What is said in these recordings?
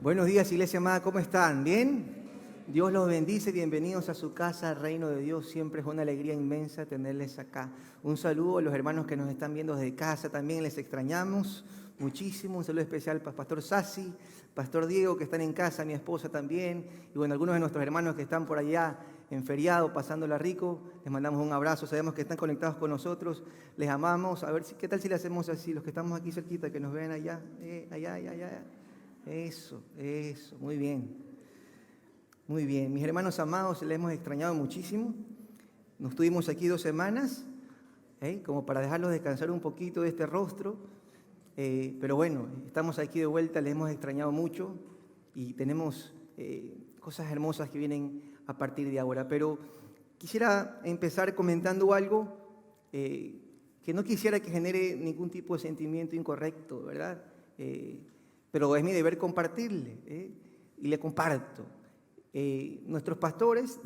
Buenos días, iglesia amada, ¿cómo están? ¿Bien? Dios los bendice, bienvenidos a su casa, al reino de Dios. Siempre es una alegría inmensa tenerles acá. Un saludo a los hermanos que nos están viendo desde casa, también les extrañamos muchísimo. Un saludo especial para Pastor Sassi, Pastor Diego, que están en casa, mi esposa también. Y bueno, algunos de nuestros hermanos que están por allá en feriado, pasándola rico, les mandamos un abrazo. Sabemos que están conectados con nosotros, les amamos. A ver, ¿qué tal si le hacemos así? Los que estamos aquí cerquita, que nos vean allá, allá. Eso, muy bien. Muy bien, mis hermanos amados, les hemos extrañado muchísimo. Nos tuvimos aquí 2 semanas, como para dejarlos descansar un poquito de este rostro. Pero bueno, estamos aquí de vuelta, les hemos extrañado mucho y tenemos cosas hermosas que vienen a partir de ahora. Pero quisiera empezar comentando algo que no quisiera que genere ningún tipo de sentimiento incorrecto, ¿verdad? Pero es mi deber compartirle, y le comparto. Nuestros pastores,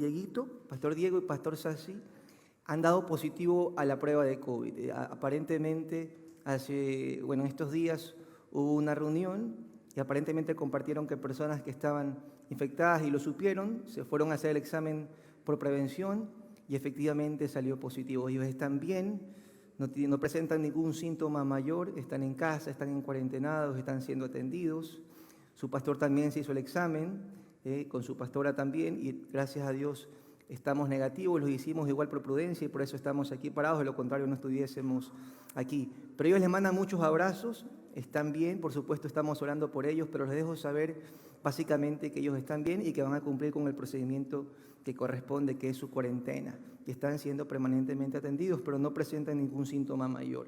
Pastor Diego y Pastor Sassi, han dado positivo a la prueba de COVID. Aparentemente, en estos días hubo una reunión y aparentemente compartieron que personas que estaban infectadas y lo supieron, se fueron a hacer el examen por prevención y efectivamente salió positivo. Ellos están bien. No presentan ningún síntoma mayor, están en casa, están en cuarentenados, están siendo atendidos. Su pastor también se hizo el examen, con su pastora también, y gracias a Dios estamos negativos, los hicimos igual por prudencia y por eso estamos aquí parados, de lo contrario no estuviésemos aquí. Pero ellos les mandan muchos abrazos, están bien, por supuesto estamos orando por ellos, pero les dejo saber básicamente que ellos están bien y que van a cumplir con el procedimiento que corresponde, que es su cuarentena, y están siendo permanentemente atendidos, pero no presentan ningún síntoma mayor,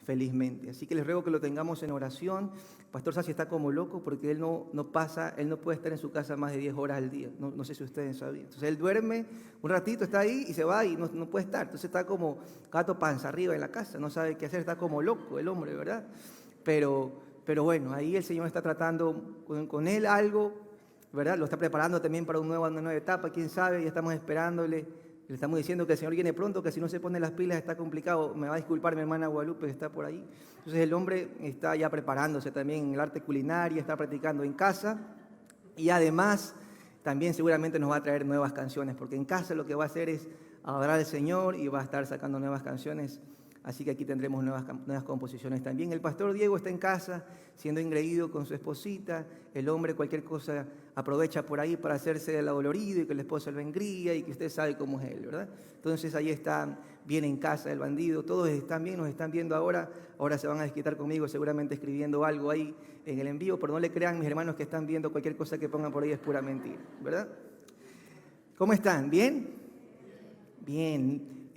felizmente. Así que les ruego que lo tengamos en oración. Pastor Sassi está como loco porque él no puede estar en su casa más de 10 horas al día, no sé si ustedes sabían. Entonces él duerme un ratito, está ahí y se va y no puede estar, entonces está como gato panza arriba en la casa, no sabe qué hacer, está como loco el hombre, ¿verdad? Pero bueno, ahí el Señor está tratando con él algo, ¿verdad? Lo está preparando también para una nueva etapa, quién sabe, ya estamos esperándole. Le estamos diciendo que el Señor viene pronto, que si no se pone las pilas está complicado. Me va a disculpar mi hermana Guadalupe que está por ahí. Entonces el hombre está ya preparándose también en el arte culinaria, está practicando en casa y además también seguramente nos va a traer nuevas canciones, porque en casa lo que va a hacer es adorar al Señor y va a estar sacando nuevas canciones. Así que aquí tendremos nuevas composiciones también. El pastor Diego está en casa, siendo engreído con su esposita. El hombre cualquier cosa aprovecha por ahí para hacerse el adolorido y que la esposa lo engría y que usted sabe cómo es él, ¿verdad? Entonces ahí está bien en casa el bandido. Todos están bien, nos están viendo ahora. Ahora se van a desquitar conmigo seguramente escribiendo algo ahí en el envío. Pero no le crean, mis hermanos, que están viendo cualquier cosa que pongan por ahí es pura mentira, ¿verdad? ¿Cómo están? ¿Bien? Bien.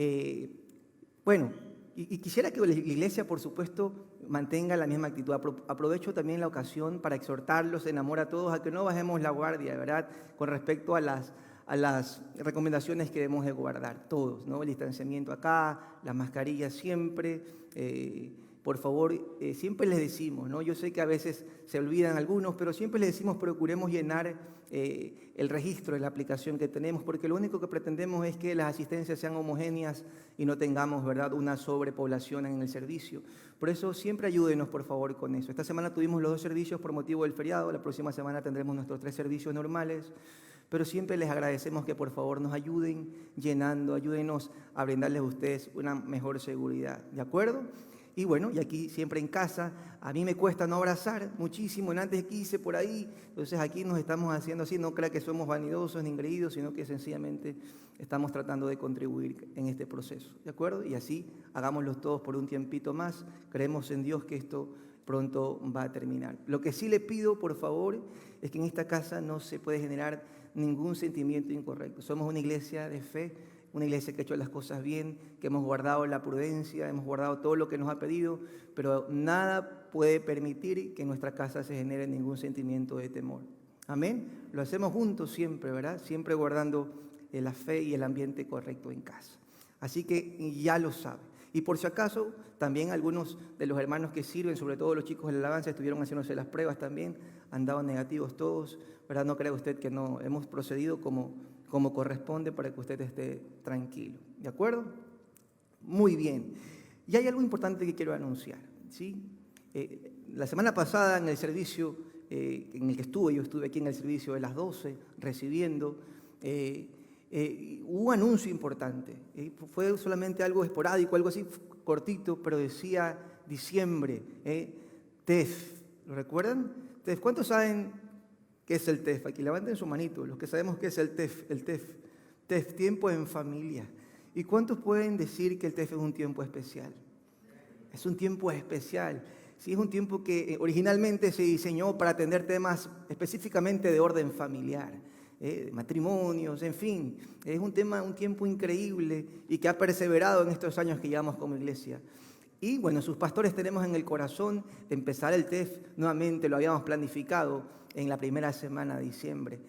Bueno. Y quisiera que la iglesia, por supuesto, mantenga la misma actitud. Aprovecho también la ocasión para exhortarlos, enamor a todos, a que no bajemos la guardia, ¿verdad? Con respecto a las recomendaciones que debemos de guardar, todos, ¿no? El distanciamiento acá, las mascarillas siempre. Por favor, siempre les decimos, ¿no? Yo sé que a veces se olvidan algunos, pero siempre les decimos procuremos llenar el registro de la aplicación que tenemos, porque lo único que pretendemos es que las asistencias sean homogéneas y no tengamos, ¿verdad?, una sobrepoblación en el servicio. Por eso siempre ayúdenos, por favor, con eso. Esta semana tuvimos los 2 servicios por motivo del feriado, la próxima semana tendremos nuestros 3 servicios normales, pero siempre les agradecemos que por favor nos ayuden llenando, ayúdenos a brindarles a ustedes una mejor seguridad, ¿de acuerdo? Y bueno, y aquí siempre en casa, a mí me cuesta no abrazar muchísimo, antes quise por ahí, entonces aquí nos estamos haciendo así, no crea que somos vanidosos ni engreídos, sino que sencillamente estamos tratando de contribuir en este proceso, ¿de acuerdo? Y así hagámoslo todos por un tiempito más, creemos en Dios que esto pronto va a terminar. Lo que sí le pido, por favor, es que en esta casa no se puede generar ningún sentimiento incorrecto. Somos una iglesia de fe, una iglesia que ha hecho las cosas bien, que hemos guardado la prudencia, hemos guardado todo lo que nos ha pedido, pero nada puede permitir que en nuestra casa se genere ningún sentimiento de temor. Amén. Lo hacemos juntos siempre, ¿verdad? Siempre guardando la fe y el ambiente correcto en casa. Así que ya lo sabe. Y por si acaso, también algunos de los hermanos que sirven, sobre todo los chicos de la alabanza, estuvieron haciéndose las pruebas también, han dado negativos todos, ¿verdad? No crea usted que no, hemos procedido como corresponde para que usted esté tranquilo, ¿de acuerdo? Muy bien. Y hay algo importante que quiero anunciar, ¿sí? La semana pasada en el servicio en el que estuve. Yo estuve aquí en el servicio de las 12, recibiendo. Hubo un anuncio importante. Fue solamente algo esporádico, algo así cortito, pero decía diciembre, TEF. ¿Lo recuerdan? TEF. ¿Cuántos saben qué es el TEF? Aquí levanten su manito, los que sabemos qué es el TEF. El TEF. TEF, tiempo en familia. ¿Y cuántos pueden decir que el TEF es un tiempo especial? Es un tiempo especial. Sí, es un tiempo que originalmente se diseñó para atender temas específicamente de orden familiar, de matrimonios, en fin. Es un tiempo increíble y que ha perseverado en estos años que llevamos como iglesia. Y bueno, sus pastores tenemos en el corazón empezar el TEF nuevamente, lo habíamos planificado en la primera semana de diciembre.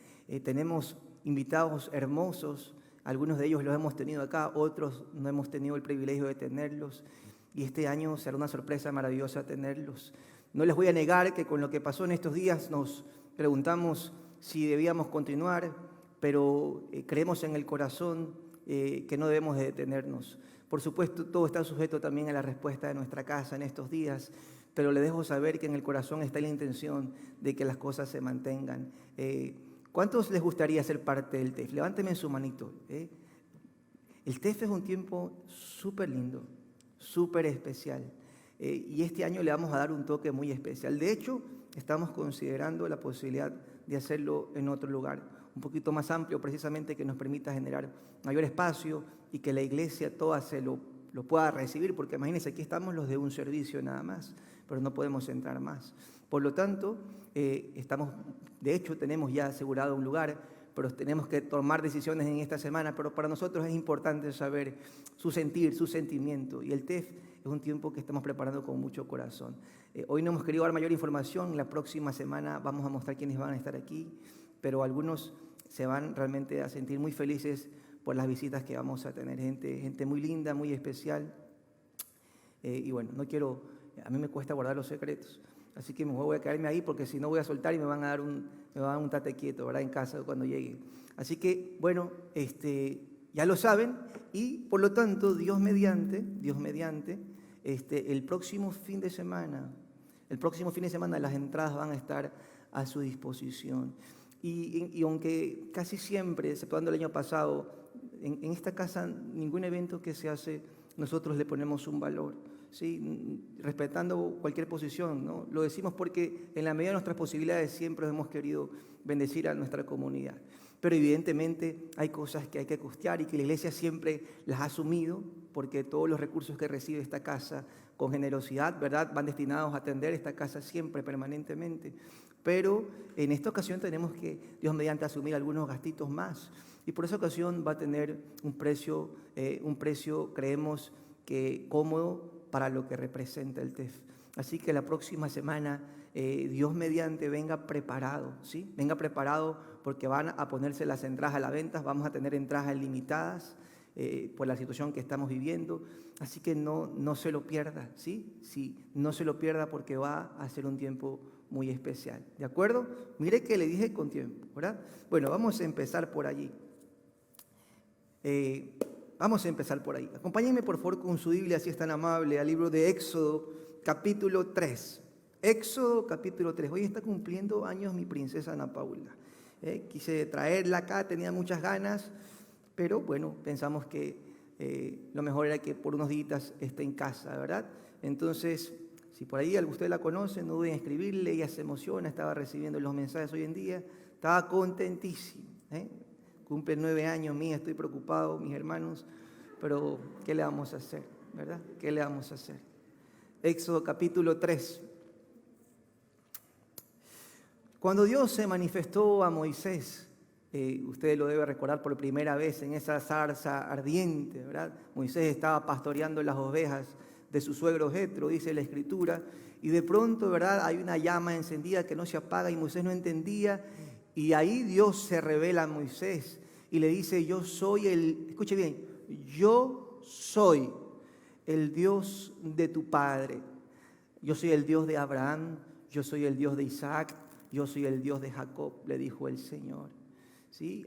Tenemos invitados hermosos, algunos de ellos los hemos tenido acá, otros no hemos tenido el privilegio de tenerlos. Y este año será una sorpresa maravillosa tenerlos. No les voy a negar que con lo que pasó en estos días nos preguntamos si debíamos continuar, pero creemos en el corazón que no debemos de detenernos. Por supuesto, todo está sujeto también a la respuesta de nuestra casa en estos días, pero le dejo saber que en el corazón está la intención de que las cosas se mantengan. ¿Cuántos les gustaría ser parte del TEF? Levánteme su manito. El TEF es un tiempo súper lindo, súper especial. Y este año le vamos a dar un toque muy especial. De hecho, estamos considerando la posibilidad de hacerlo en otro lugar, un poquito más amplio, precisamente que nos permita generar mayor espacio y que la iglesia toda lo pueda recibir, porque imagínense, aquí estamos los de un servicio nada más, pero no podemos entrar más. Por lo tanto, de hecho, tenemos ya asegurado un lugar, pero tenemos que tomar decisiones en esta semana, pero para nosotros es importante saber su sentir, su sentimiento, y el TEF es un tiempo que estamos preparando con mucho corazón. Hoy no hemos querido dar mayor información, la próxima semana vamos a mostrar quiénes van a estar aquí, pero algunos se van realmente a sentir muy felices por las visitas que vamos a tener, gente muy linda, muy especial, y bueno, a mí me cuesta guardar los secretos, así que mejor voy a quedarme ahí porque si no voy a soltar y me van a dar un tate quieto, ¿verdad? En casa cuando llegue. Así que, bueno, ya lo saben y por lo tanto, Dios mediante, el próximo fin de semana las entradas van a estar a su disposición. Y aunque casi siempre, exceptuando el año pasado, en esta casa ningún evento que se hace, nosotros le ponemos un valor. ¿Sí? Respetando cualquier posición, ¿no? Lo decimos porque en la medida de nuestras posibilidades siempre hemos querido bendecir a nuestra comunidad. Pero evidentemente hay cosas que hay que costear y que la iglesia siempre las ha asumido, porque todos los recursos que recibe esta casa con generosidad, ¿verdad?, van destinados a atender esta casa siempre, permanentemente. Pero en esta ocasión tenemos que, Dios mediante, asumir algunos gastitos más. Y por esa ocasión va a tener un precio, creemos que cómodo, para lo que representa el TEF. Así que la próxima semana, Dios mediante, venga preparado, ¿sí? Venga preparado porque van a ponerse las entradas a la venta, vamos a tener entradas limitadas por la situación que estamos viviendo. Así que no se lo pierda, ¿sí? Sí, no se lo pierda porque va a ser un tiempo muy especial, ¿de acuerdo? Mire que le dije con tiempo, ¿verdad? Bueno, vamos a empezar por allí. Vamos a empezar por ahí. Acompáñenme por favor con su Biblia, si es tan amable, al libro de Éxodo, capítulo 3. Éxodo, capítulo 3. Hoy está cumpliendo años mi princesa Ana Paula. Quise traerla acá, tenía muchas ganas, pero bueno, pensamos que lo mejor era que por unos días esté en casa, ¿verdad? Entonces, si por ahí usted la conoce, no duden en escribirle, ella se emociona, estaba recibiendo los mensajes hoy en día, estaba contentísima, Cumple 9 años mía, estoy preocupado, mis hermanos, pero ¿qué le vamos a hacer? ¿Verdad? ¿Qué le vamos a hacer? Éxodo capítulo 3. Cuando Dios se manifestó a Moisés, usted lo debe recordar por primera vez en esa zarza ardiente, ¿verdad? Moisés estaba pastoreando las ovejas de su suegro Jetro, dice la Escritura, y de pronto, ¿verdad?, hay una llama encendida que no se apaga y Moisés no entendía. Y ahí Dios se revela a Moisés y le dice, yo soy escuche bien, yo soy el Dios de tu padre. Yo soy el Dios de Abraham, yo soy el Dios de Isaac, yo soy el Dios de Jacob, le dijo el Señor. ¿Sí?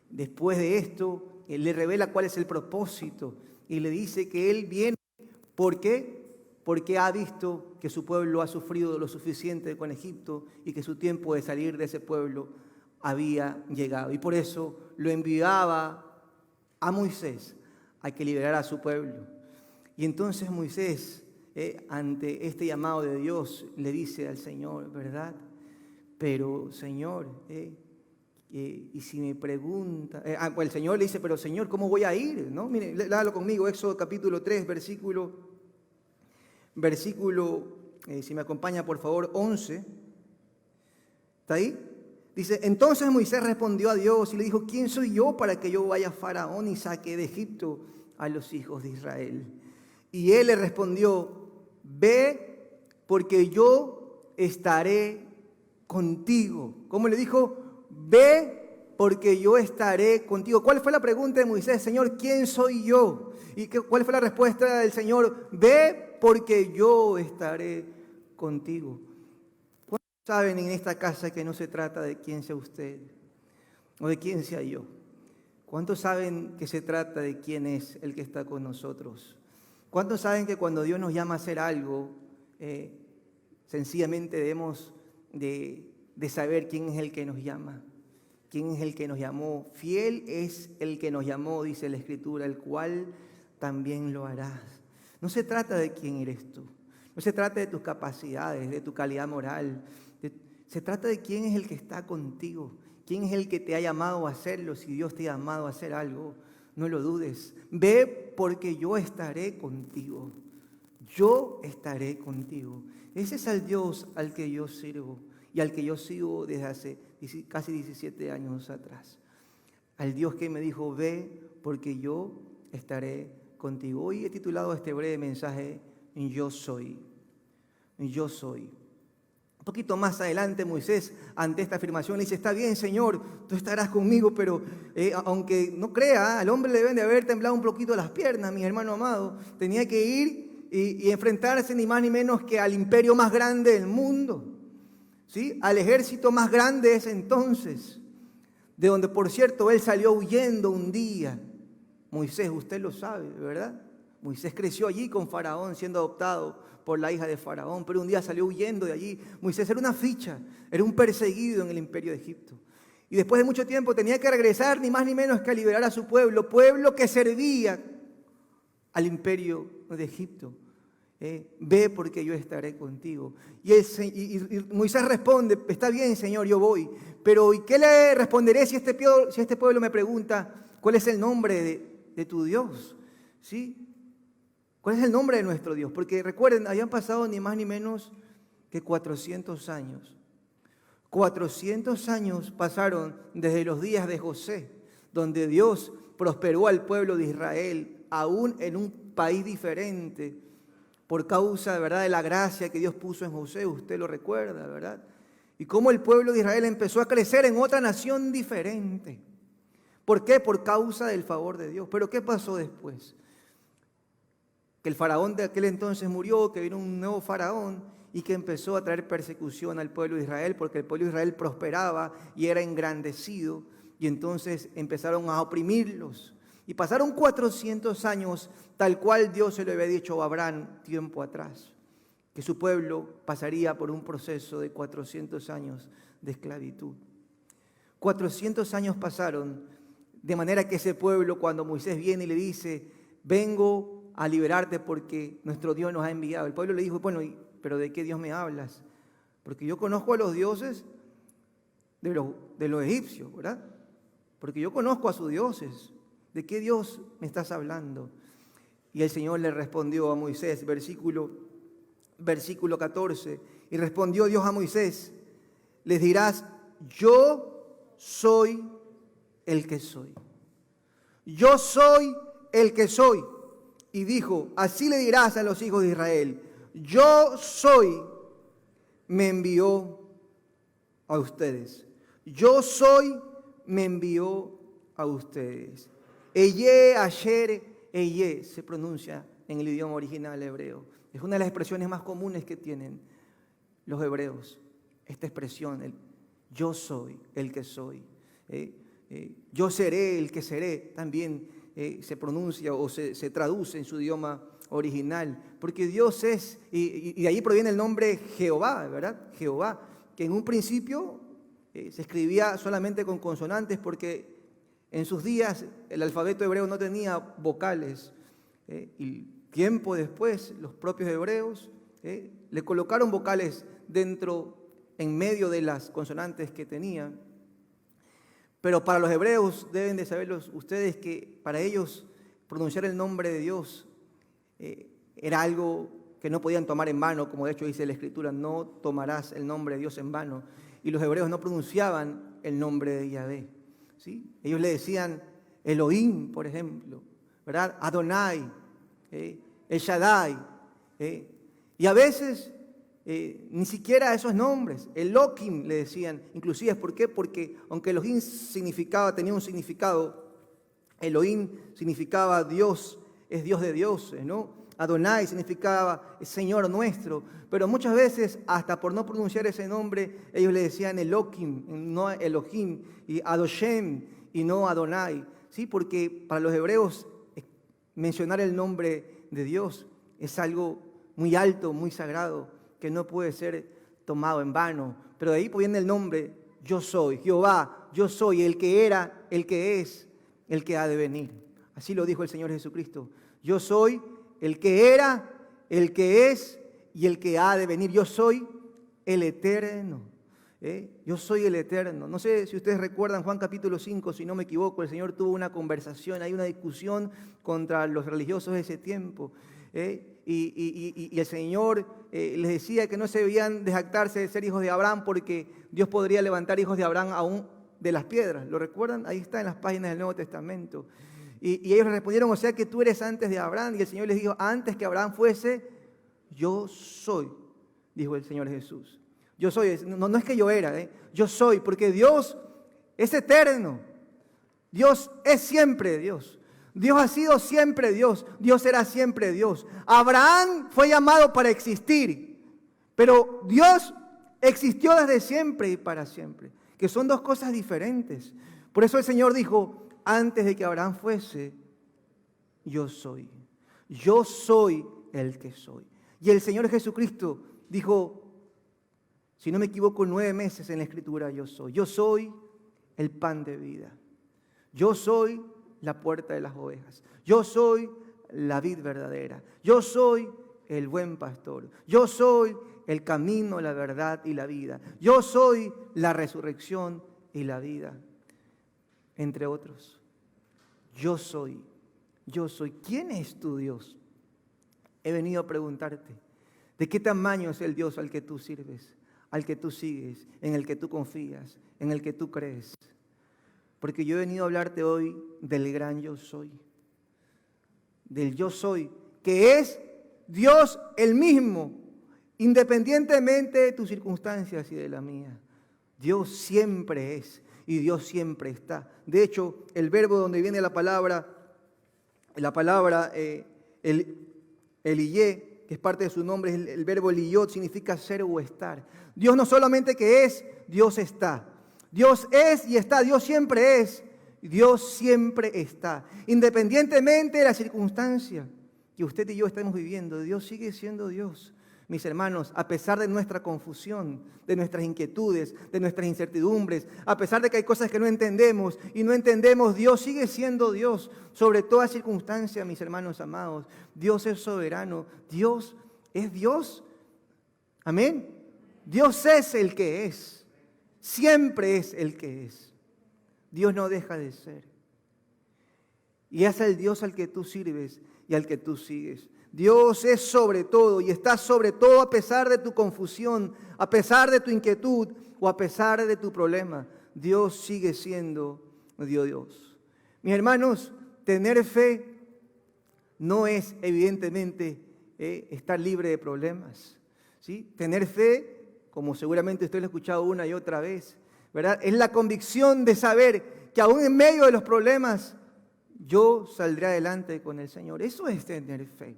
Después de esto, Él le revela cuál es el propósito y le dice que Él viene, ¿por qué? porque ha visto que su pueblo ha sufrido lo suficiente con Egipto y que su tiempo de salir de ese pueblo había llegado. Y por eso lo enviaba a Moisés a que liberara a su pueblo. Y entonces Moisés, ante este llamado de Dios, le dice al Señor, ¿verdad? Pero Señor, y si me pregunta, pues el Señor le dice, pero Señor, ¿cómo voy a ir? ¿No? Mire, léalo conmigo, Éxodo capítulo 3, versículo, si me acompaña por favor, 11. ¿Está ahí? Dice, entonces Moisés respondió a Dios y le dijo, ¿quién soy yo para que yo vaya a Faraón y saque de Egipto a los hijos de Israel? Y él le respondió, ve porque yo estaré contigo. ¿Cómo le dijo? Ve porque yo estaré contigo. ¿Cuál fue la pregunta de Moisés? Señor, ¿quién soy yo? ¿Y cuál fue la respuesta del Señor? Ve porque yo estaré contigo. ¿Cuántos saben en esta casa que no se trata de quién sea usted o de quién sea yo? ¿Cuántos saben que se trata de quién es el que está con nosotros? ¿Cuántos saben que cuando Dios nos llama a hacer algo, sencillamente debemos de saber quién es el que nos llama? ¿Quién es el que nos llamó? Fiel es el que nos llamó, dice la Escritura, el cual también lo harás. No se trata de quién eres tú, no se trata de tus capacidades, de tu calidad moral, se trata de quién es el que está contigo, quién es el que te ha llamado a hacerlo. Si Dios te ha llamado a hacer algo, no lo dudes. Ve porque yo estaré contigo, yo estaré contigo. Ese es el Dios al que yo sirvo y al que yo sigo desde hace casi 17 años atrás. Al Dios que me dijo, ve porque yo estaré contigo. Hoy he titulado este breve mensaje, Yo soy. Yo soy. Un poquito más adelante Moisés, ante esta afirmación, le dice, está bien, Señor, tú estarás conmigo, pero aunque no crea, al hombre le deben de haber temblado un poquito las piernas, mi hermano amado. Tenía que ir y enfrentarse ni más ni menos que al imperio más grande del mundo, ¿sí? Al ejército más grande de ese entonces, de donde, por cierto, él salió huyendo un día. Moisés, usted lo sabe, ¿verdad? Moisés creció allí con Faraón, siendo adoptado por la hija de Faraón, pero un día salió huyendo de allí. Moisés era una ficha, era un perseguido en el imperio de Egipto. Y después de mucho tiempo tenía que regresar, ni más ni menos que a liberar a su pueblo, pueblo que servía al imperio de Egipto. Ve porque yo estaré contigo. Y Moisés responde, está bien, Señor, yo voy. Pero ¿y qué le responderé si este pueblo me pregunta cuál es el nombre de tu Dios? ¿Sí? ¿Cuál es el nombre de nuestro Dios? Porque recuerden, habían pasado ni más ni menos que 400 años. 400 años pasaron desde los días de José, donde Dios prosperó al pueblo de Israel, aún en un país diferente, por causa, ¿verdad?, de la gracia que Dios puso en José. Usted lo recuerda, ¿verdad? Y cómo el pueblo de Israel empezó a crecer en otra nación diferente. ¿Por qué? Por causa del favor de Dios. Pero ¿qué pasó después? Que el faraón de aquel entonces murió, que vino un nuevo faraón y que empezó a traer persecución al pueblo de Israel, porque el pueblo de Israel prosperaba y era engrandecido, y entonces empezaron a oprimirlos. Y pasaron 400 años, tal cual Dios se lo había dicho a Abraham tiempo atrás, que su pueblo pasaría por un proceso de 400 años de esclavitud. 400 años pasaron, de manera que ese pueblo, cuando Moisés viene y le dice, vengo a liberarte porque nuestro Dios nos ha enviado. El pueblo le dijo, bueno, ¿pero de qué Dios me hablas? Porque yo conozco a los dioses de los egipcios, ¿verdad? Porque yo conozco a sus dioses. ¿De qué Dios me estás hablando? Y el Señor le respondió a Moisés, versículo 14, y respondió Dios a Moisés, les dirás, yo soy el que soy. Yo soy el que soy. Y dijo, así le dirás a los hijos de Israel, yo soy, me envió a ustedes. Yo soy, me envió a ustedes. Eye, ayer, eye, se pronuncia en el idioma original hebreo. Es una de las expresiones más comunes que tienen los hebreos. Esta expresión, el yo soy el que soy. Yo seré el que seré, también se pronuncia o se traduce en su idioma original, porque Dios es, y de ahí proviene el nombre Jehová, ¿verdad? Jehová, que en un principio se escribía solamente con consonantes porque en sus días el alfabeto hebreo no tenía vocales, y tiempo después los propios hebreos le colocaron vocales en medio de las consonantes que tenían. Pero para los hebreos deben de saber ustedes que para ellos pronunciar el nombre de Dios era algo que no podían tomar en vano, como de hecho dice la Escritura, no tomarás el nombre de Dios en vano. Y los hebreos no pronunciaban el nombre de Yahvé, ¿sí? Ellos le decían Elohim, por ejemplo, ¿verdad? Adonai, El Shaddai, y a veces ni siquiera esos nombres, Elohim le decían, inclusive, ¿por qué? Porque aunque Elohim tenía un significado, Elohim significaba Dios, es Dios de dioses, ¿no? Adonai significaba Señor nuestro, pero muchas veces, hasta por no pronunciar ese nombre, ellos le decían Elohim, no Elohim, y Adoshem, y no Adonai, ¿sí? Porque para los hebreos mencionar el nombre de Dios es algo muy alto, muy sagrado, que no puede ser tomado en vano. Pero de ahí viene el nombre, yo soy, Jehová, yo soy el que era, el que es, el que ha de venir. Así lo dijo el Señor Jesucristo. Yo soy el que era, el que es y el que ha de venir. Yo soy el eterno. Yo soy el eterno. No sé si ustedes recuerdan Juan capítulo 5, si no me equivoco, el Señor tuvo una conversación, hay una discusión contra los religiosos de ese tiempo. Y el Señor les decía que no se debían de jactarse de ser hijos de Abraham porque Dios podría levantar hijos de Abraham aún de las piedras. ¿Lo recuerdan? Ahí está en las páginas del Nuevo Testamento. Y ellos le respondieron, o sea que tú eres antes de Abraham. Y el Señor les dijo, antes que Abraham fuese, yo soy, dijo el Señor Jesús. Yo soy, no es que yo era, yo soy, porque Dios es eterno. Dios es siempre Dios. Dios ha sido siempre Dios. Dios será siempre Dios. Abraham fue llamado para existir, pero Dios existió desde siempre y para siempre, que son dos cosas diferentes. Por eso el Señor dijo, antes de que Abraham fuese, yo soy. Yo soy el que soy. Y el Señor Jesucristo dijo, si no me equivoco, 9 meses en la Escritura, yo soy. Yo soy el pan de vida. Yo soy la puerta de las ovejas. Yo soy la vid verdadera. Yo soy el buen pastor. Yo soy el camino, la verdad y la vida. Yo soy la resurrección y la vida, entre otros. Yo soy. ¿Quién es tu Dios? He venido a preguntarte, ¿de qué tamaño es el Dios al que tú sirves, al que tú sigues, en el que tú confías, en el que tú crees? Porque yo he venido a hablarte hoy del gran yo soy, del yo soy, que es Dios el mismo, independientemente de tus circunstancias y de la mía. Dios siempre es y Dios siempre está. De hecho, el verbo donde viene la palabra Eliyé, que es parte de su nombre, el verbo Eliyot, significa ser o estar. Dios no solamente que es, Dios está. Dios es y está, Dios siempre es, Dios siempre está. Independientemente de la circunstancia que usted y yo estemos viviendo, Dios sigue siendo Dios. Mis hermanos, a pesar de nuestra confusión, de nuestras inquietudes, de nuestras incertidumbres, a pesar de que hay cosas que no entendemos y no entendemos, Dios sigue siendo Dios sobre toda circunstancia, mis hermanos amados. Dios es soberano, Dios es Dios. Amén. Dios es el que es. Siempre es el que es. Dios no deja de ser. Y es el Dios al que tú sirves y al que tú sigues. Dios es sobre todo y está sobre todo a pesar de tu confusión, a pesar de tu inquietud o a pesar de tu problema. Dios sigue siendo Dios. Mis hermanos, tener fe no es evidentemente estar libre de problemas, ¿sí? Tener fe, como seguramente usted lo ha escuchado una y otra vez, ¿verdad? Es la convicción de saber que aún en medio de los problemas yo saldré adelante con el Señor. Eso es tener fe.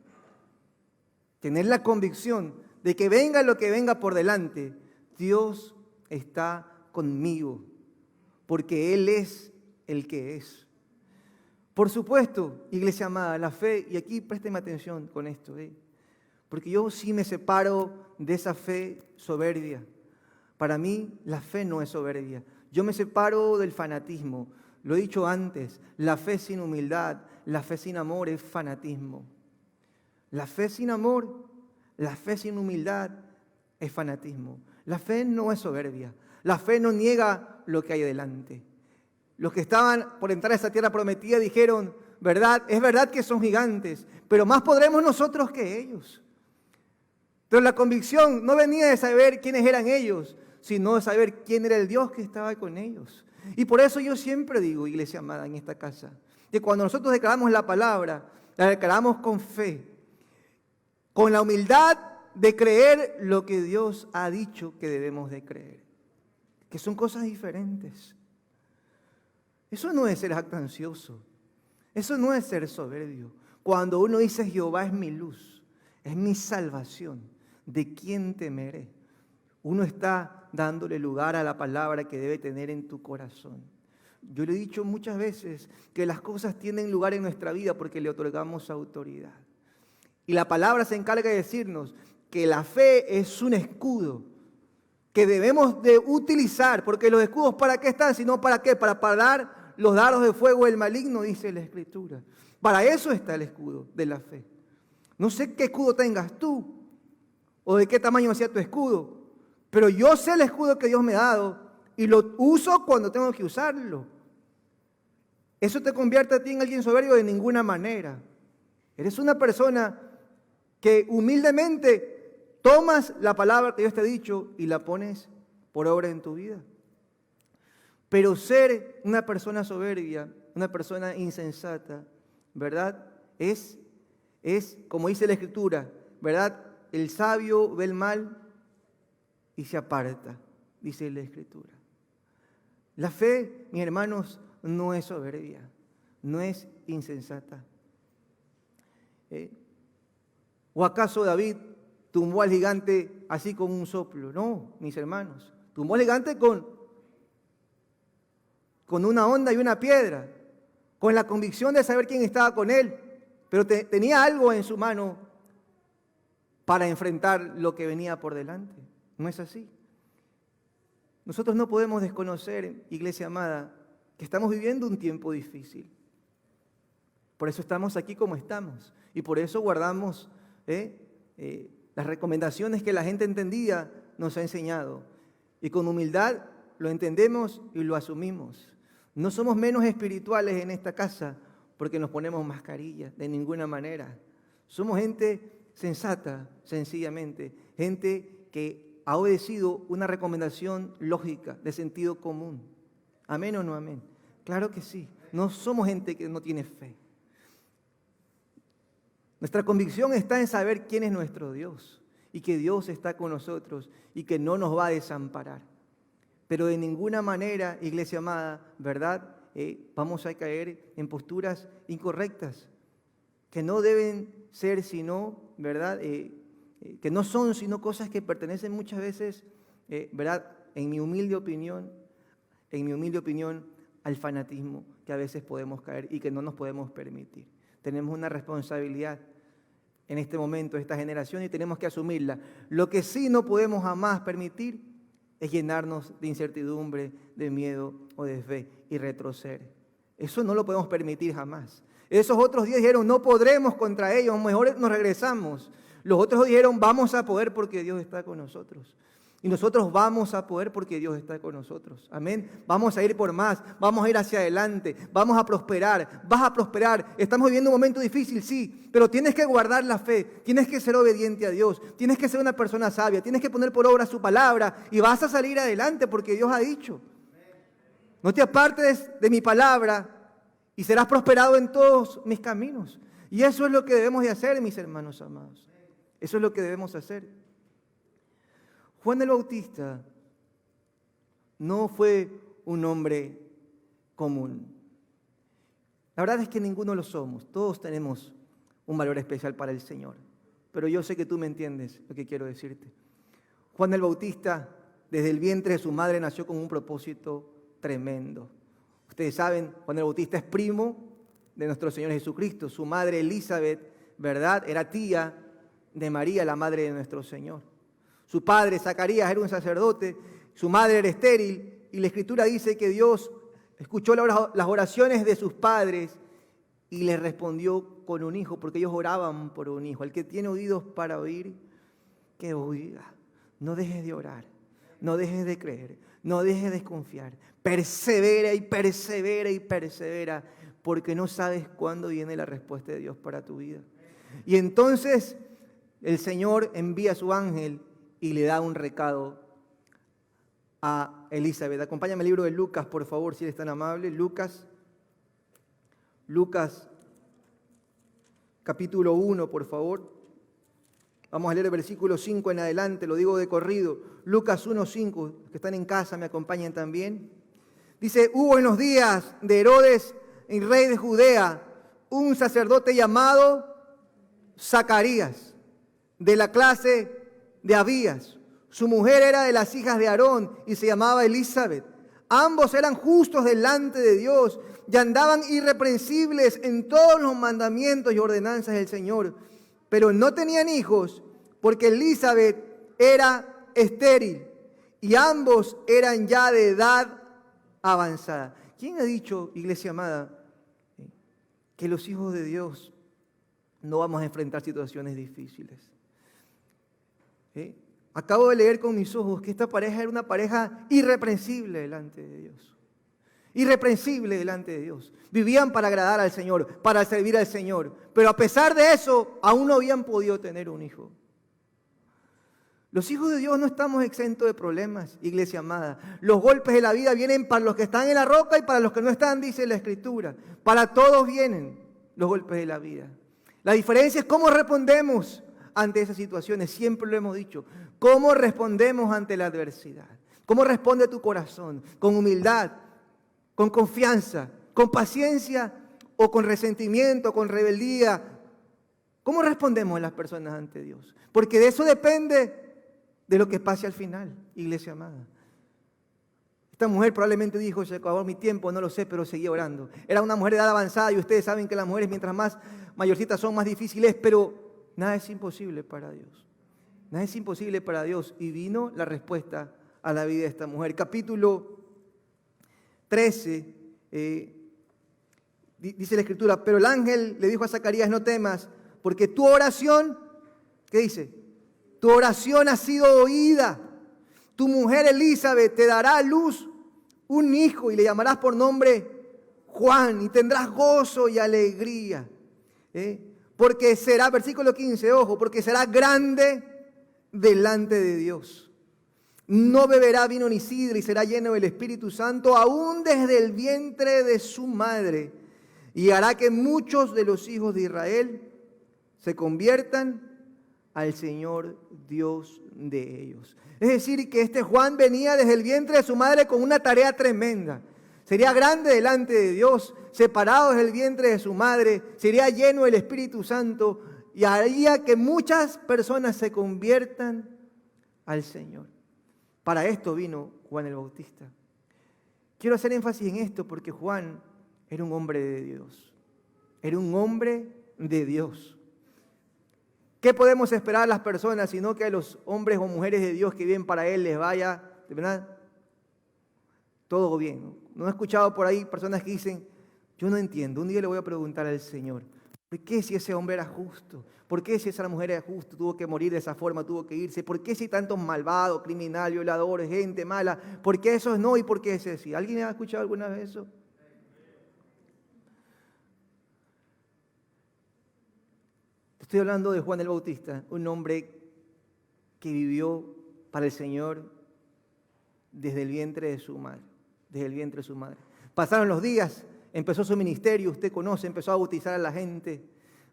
Tener la convicción de que venga lo que venga por delante, Dios está conmigo, porque Él es el que es. Por supuesto, iglesia amada, la fe, y aquí présteme atención con esto, porque yo sí me separo de esa fe soberbia. Para mí, la fe no es soberbia. Yo me separo del fanatismo. Lo he dicho antes, la fe sin humildad, la fe sin amor es fanatismo. La fe sin amor, la fe sin humildad es fanatismo. La fe no es soberbia. La fe no niega lo que hay delante. Los que estaban por entrar a esa tierra prometida dijeron, ¿verdad? Es verdad que son gigantes, pero más podremos nosotros que ellos. Entonces la convicción no venía de saber quiénes eran ellos, sino de saber quién era el Dios que estaba con ellos. Y por eso yo siempre digo, iglesia amada, en esta casa, que cuando nosotros declaramos la palabra, la declaramos con fe, con la humildad de creer lo que Dios ha dicho que debemos de creer, que son cosas diferentes. Eso no es ser jactancioso, eso no es ser soberbio. Cuando uno dice Jehová es mi luz, es mi salvación, ¿de quién temeré? Uno está dándole lugar a la palabra que debe tener en tu corazón. Yo le he dicho muchas veces que las cosas tienen lugar en nuestra vida porque le otorgamos autoridad. Y la palabra se encarga de decirnos que la fe es un escudo que debemos de utilizar, porque los escudos ¿para qué están? Sino ¿para qué? Para parar los dardos de fuego del maligno, dice la Escritura. Para eso está el escudo de la fe. No sé qué escudo tengas tú o de qué tamaño sea tu escudo, pero yo sé el escudo que Dios me ha dado y lo uso cuando tengo que usarlo. ¿Eso te convierte a ti en alguien soberbio? De ninguna manera. Eres una persona que humildemente tomas la palabra que Dios te ha dicho y la pones por obra en tu vida. Pero ser una persona soberbia, una persona insensata, ¿verdad? Es como dice la Escritura, ¿verdad? El sabio ve el mal y se aparta, dice la Escritura. La fe, mis hermanos, no es soberbia, no es insensata. ¿O acaso David tumbó al gigante así con un soplo? No, mis hermanos. Tumbó al gigante con una onda y una piedra, con la convicción de saber quién estaba con él, pero tenía algo en su mano para enfrentar lo que venía por delante. ¿No es así? Nosotros no podemos desconocer, iglesia amada, que estamos viviendo un tiempo difícil. Por eso estamos aquí como estamos y por eso guardamos las recomendaciones que la gente entendida nos ha enseñado. Y con humildad lo entendemos y lo asumimos. No somos menos espirituales en esta casa porque nos ponemos mascarillas, de ninguna manera. Somos gente sensata, sencillamente, gente que ha obedecido una recomendación lógica, de sentido común. ¿Amén o no amén? Claro que sí. No somos gente que no tiene fe. Nuestra convicción está en saber quién es nuestro Dios y que Dios está con nosotros y que no nos va a desamparar. Pero de ninguna manera, iglesia amada, ¿verdad? Vamos a caer en posturas incorrectas que no deben ser sino, ¿verdad? Que no son sino cosas que pertenecen muchas veces, ¿verdad? En mi humilde opinión, al fanatismo que a veces podemos caer y que no nos podemos permitir. Tenemos una responsabilidad en este momento, esta generación, y tenemos que asumirla. Lo que sí no podemos jamás permitir es llenarnos de incertidumbre, de miedo o de fe y retroceder. Eso no lo podemos permitir jamás. Esos otros 10 dijeron, no podremos contra ellos, mejor nos regresamos. Los otros dijeron, vamos a poder porque Dios está con nosotros. Y nosotros vamos a poder porque Dios está con nosotros. Amén. Vamos a ir por más, vamos a ir hacia adelante, vamos a prosperar, vas a prosperar. Estamos viviendo un momento difícil, sí, pero tienes que guardar la fe, tienes que ser obediente a Dios, tienes que ser una persona sabia, tienes que poner por obra su palabra y vas a salir adelante porque Dios ha dicho. No te apartes de mi palabra y serás prosperado en todos mis caminos. Y eso es lo que debemos de hacer, mis hermanos amados. Eso es lo que debemos hacer. Juan el Bautista no fue un hombre común. La verdad es que ninguno lo somos. Todos tenemos un valor especial para el Señor. Pero yo sé que tú me entiendes lo que quiero decirte. Juan el Bautista, desde el vientre de su madre, nació con un propósito tremendo. Ustedes saben, Juan el Bautista es primo de nuestro Señor Jesucristo. Su madre Elizabeth, ¿verdad?, era tía de María, la madre de nuestro Señor. Su padre Zacarías era un sacerdote, su madre era estéril, y la Escritura dice que Dios escuchó las oraciones de sus padres y les respondió con un hijo, porque ellos oraban por un hijo. El que tiene oídos para oír, que oiga. No dejes de orar, no dejes de creer, no dejes de confiar. Persevera y persevera y persevera, porque no sabes cuándo viene la respuesta de Dios para tu vida. Y entonces el Señor envía a su ángel y le da un recado a Elizabeth. Acompáñame al libro de Lucas, por favor, si eres tan amable. Lucas, capítulo 1, por favor. Vamos a leer el versículo 5 en adelante, lo digo de corrido. Lucas 1:5, los que están en casa me acompañan también. Dice, hubo en los días de Herodes, el rey de Judea, un sacerdote llamado Zacarías, de la clase de Abías. Su mujer era de las hijas de Aarón y se llamaba Elizabeth. Ambos eran justos delante de Dios y andaban irreprensibles en todos los mandamientos y ordenanzas del Señor. Pero no tenían hijos porque Elizabeth era estéril y ambos eran ya de edad avanzada. ¿Quién ha dicho, iglesia amada, que los hijos de Dios no vamos a enfrentar situaciones difíciles? Acabo de leer con mis ojos que esta pareja era una pareja irreprensible delante de Dios. Irreprensible delante de Dios. Vivían para agradar al Señor, para servir al Señor. Pero a pesar de eso, aún no habían podido tener un hijo. Los hijos de Dios no estamos exentos de problemas, iglesia amada. Los golpes de la vida vienen para los que están en la roca y para los que no están, dice la Escritura. Para todos vienen los golpes de la vida. La diferencia es cómo respondemos ante esas situaciones. Siempre lo hemos dicho. ¿Cómo respondemos ante la adversidad? ¿Cómo responde tu corazón? ¿Con humildad? ¿Con confianza? ¿Con paciencia? ¿O con resentimiento? ¿Con rebeldía? ¿Cómo respondemos las personas ante Dios? Porque de eso depende de lo que pase al final, iglesia amada. Esta mujer probablemente dijo, se acabó mi tiempo, no lo sé, pero seguía orando. Era una mujer de edad avanzada y ustedes saben que las mujeres mientras más mayorcitas son, más difíciles, pero nada es imposible para Dios. Nada es imposible para Dios. Y vino la respuesta a la vida de esta mujer. Capítulo 13, dice la Escritura, pero el ángel le dijo a Zacarías, no temas, porque tu oración, ¿qué dice? Tu oración ha sido oída. Tu mujer Elizabeth te dará a luz un hijo y le llamarás por nombre Juan y tendrás gozo y alegría. Porque será, versículo 15, ojo, porque será grande delante de Dios. No beberá vino ni sidra y será lleno del Espíritu Santo aún desde el vientre de su madre. Y hará que muchos de los hijos de Israel se conviertan al Señor Dios de ellos. Es decir, que este Juan venía desde el vientre de su madre con una tarea tremenda. Sería grande delante de Dios, separado desde el vientre de su madre, sería lleno del Espíritu Santo y haría que muchas personas se conviertan al Señor. Para esto vino Juan el Bautista. Quiero hacer énfasis en esto porque Juan era un hombre de Dios. Era un hombre de Dios. ¿Qué podemos esperar las personas sino que a los hombres o mujeres de Dios que viven para Él les vaya, de verdad, todo bien? No he escuchado por ahí personas que dicen, yo no entiendo, un día le voy a preguntar al Señor, ¿por qué si ese hombre era justo? ¿Por qué si esa mujer era justa, tuvo que morir de esa forma, tuvo que irse? ¿Por qué si tantos malvados, criminales, violadores, gente mala? ¿Por qué esos no y por qué ese sí? ¿Alguien ha escuchado alguna vez eso? Estoy hablando de Juan el Bautista, un hombre que vivió para el Señor desde el vientre de su madre. Desde el vientre de su madre. Pasaron los días, empezó su ministerio, usted conoce, empezó a bautizar a la gente,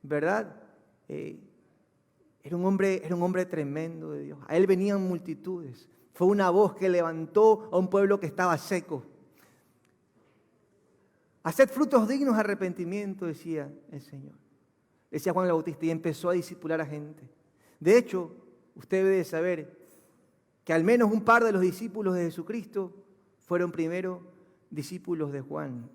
¿verdad? Era un hombre tremendo de Dios. A él venían multitudes. Fue una voz que levantó a un pueblo que estaba seco. Haced frutos dignos de arrepentimiento, decía el Señor. Decía Juan el Bautista, y empezó a discipular a gente. De hecho, usted debe de saber que al menos un par de los discípulos de Jesucristo fueron primero discípulos de Juan.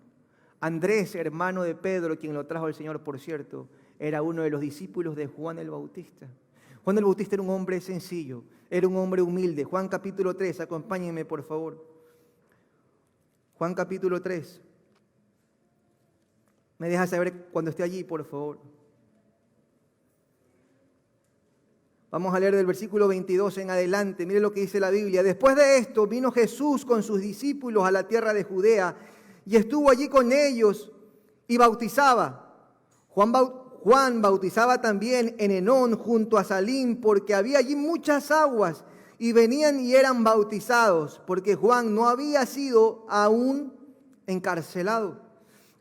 Andrés, hermano de Pedro, quien lo trajo al Señor, por cierto, era uno de los discípulos de Juan el Bautista. Juan el Bautista era un hombre sencillo, era un hombre humilde. Juan capítulo 3, acompáñenme por favor. Juan capítulo 3. Me deja saber cuando esté allí, por favor. Vamos a leer del versículo 22 en adelante. Mire lo que dice la Biblia. Después de esto vino Jesús con sus discípulos a la tierra de Judea y estuvo allí con ellos y bautizaba. Juan bautizaba también en Enón junto a Salim, porque había allí muchas aguas, y venían y eran bautizados, porque Juan no había sido aún encarcelado.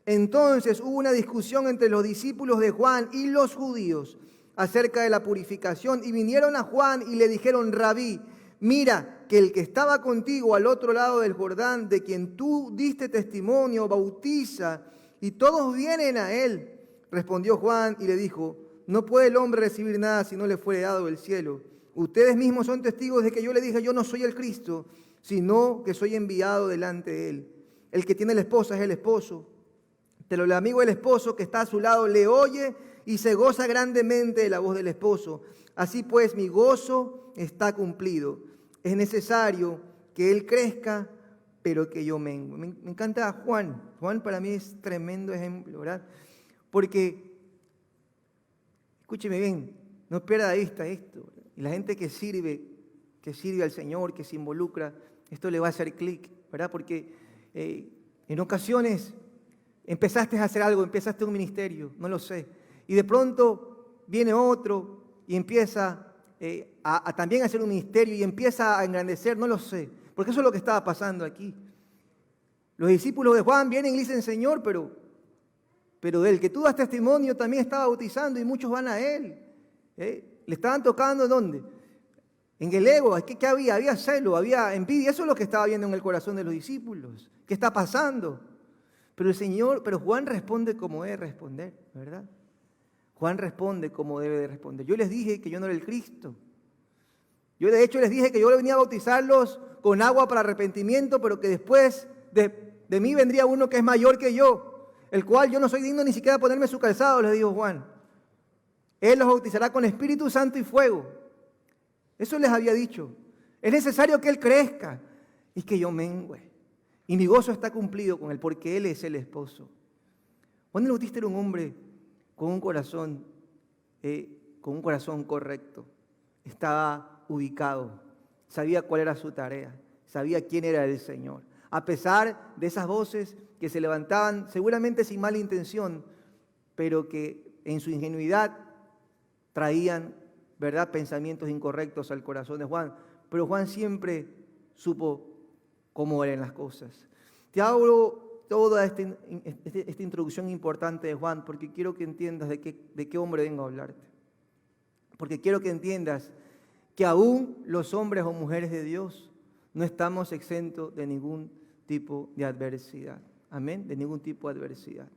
Entonces hubo una discusión entre los discípulos de Juan y los judíos acerca de la purificación, y vinieron a Juan y le dijeron: Rabí, mira que el que estaba contigo al otro lado del Jordán, de quien tú diste testimonio, bautiza, y todos vienen a él. Respondió Juan y le dijo: no puede el hombre recibir nada si no le fuere dado del cielo. Ustedes mismos son testigos de que yo le dije: yo no soy el Cristo, sino que soy enviado delante de él. El que tiene la esposa es el esposo, pero el amigo del esposo que está a su lado le oye y se goza grandemente de la voz del esposo. Así pues, mi gozo está cumplido. Es necesario que él crezca, pero que yo mengue. Me encanta Juan. Juan para mí es tremendo ejemplo, ¿verdad? Porque, escúcheme bien, no pierda de vista esto. Y la gente que sirve al Señor, que se involucra, esto le va a hacer clic, ¿verdad? Porque en ocasiones empezaste a hacer algo, empezaste un ministerio, no lo sé. Y de pronto viene otro y empieza a también hacer un ministerio y empieza a engrandecer, no lo sé. Porque eso es lo que estaba pasando aquí. Los discípulos de Juan vienen y dicen: Señor, pero del que tú das testimonio también estaba bautizando y muchos van a él. Le estaban tocando ¿dónde? En el ego. ¿Qué había? Había celo, había envidia. Eso es lo que estaba viendo en el corazón de los discípulos. ¿Qué está pasando? Pero Juan responde como debe responder, ¿verdad? Juan responde como debe de responder. Yo les dije que yo no era el Cristo. Yo de hecho les dije que yo venía a bautizarlos con agua para arrepentimiento, pero que después de mí vendría uno que es mayor que yo, el cual yo no soy digno ni siquiera de ponerme su calzado, les dijo Juan. Él los bautizará con Espíritu Santo y fuego. Eso les había dicho. Es necesario que él crezca y que yo mengüe. Y mi gozo está cumplido con él, porque él es el esposo. Juan el Bautista era un hombre con un corazón correcto. Estaba ubicado, sabía cuál era su tarea, sabía quién era el Señor. A pesar de esas voces que se levantaban, seguramente sin mala intención, pero que en su ingenuidad traían, ¿verdad?, pensamientos incorrectos al corazón de Juan. Pero Juan siempre supo cómo eran las cosas. Te hablo toda esta introducción importante de Juan porque quiero que entiendas de qué hombre vengo a hablarte. Porque quiero que entiendas que aún los hombres o mujeres de Dios no estamos exentos de ningún tipo de adversidad. Amén, de ningún tipo de adversidad.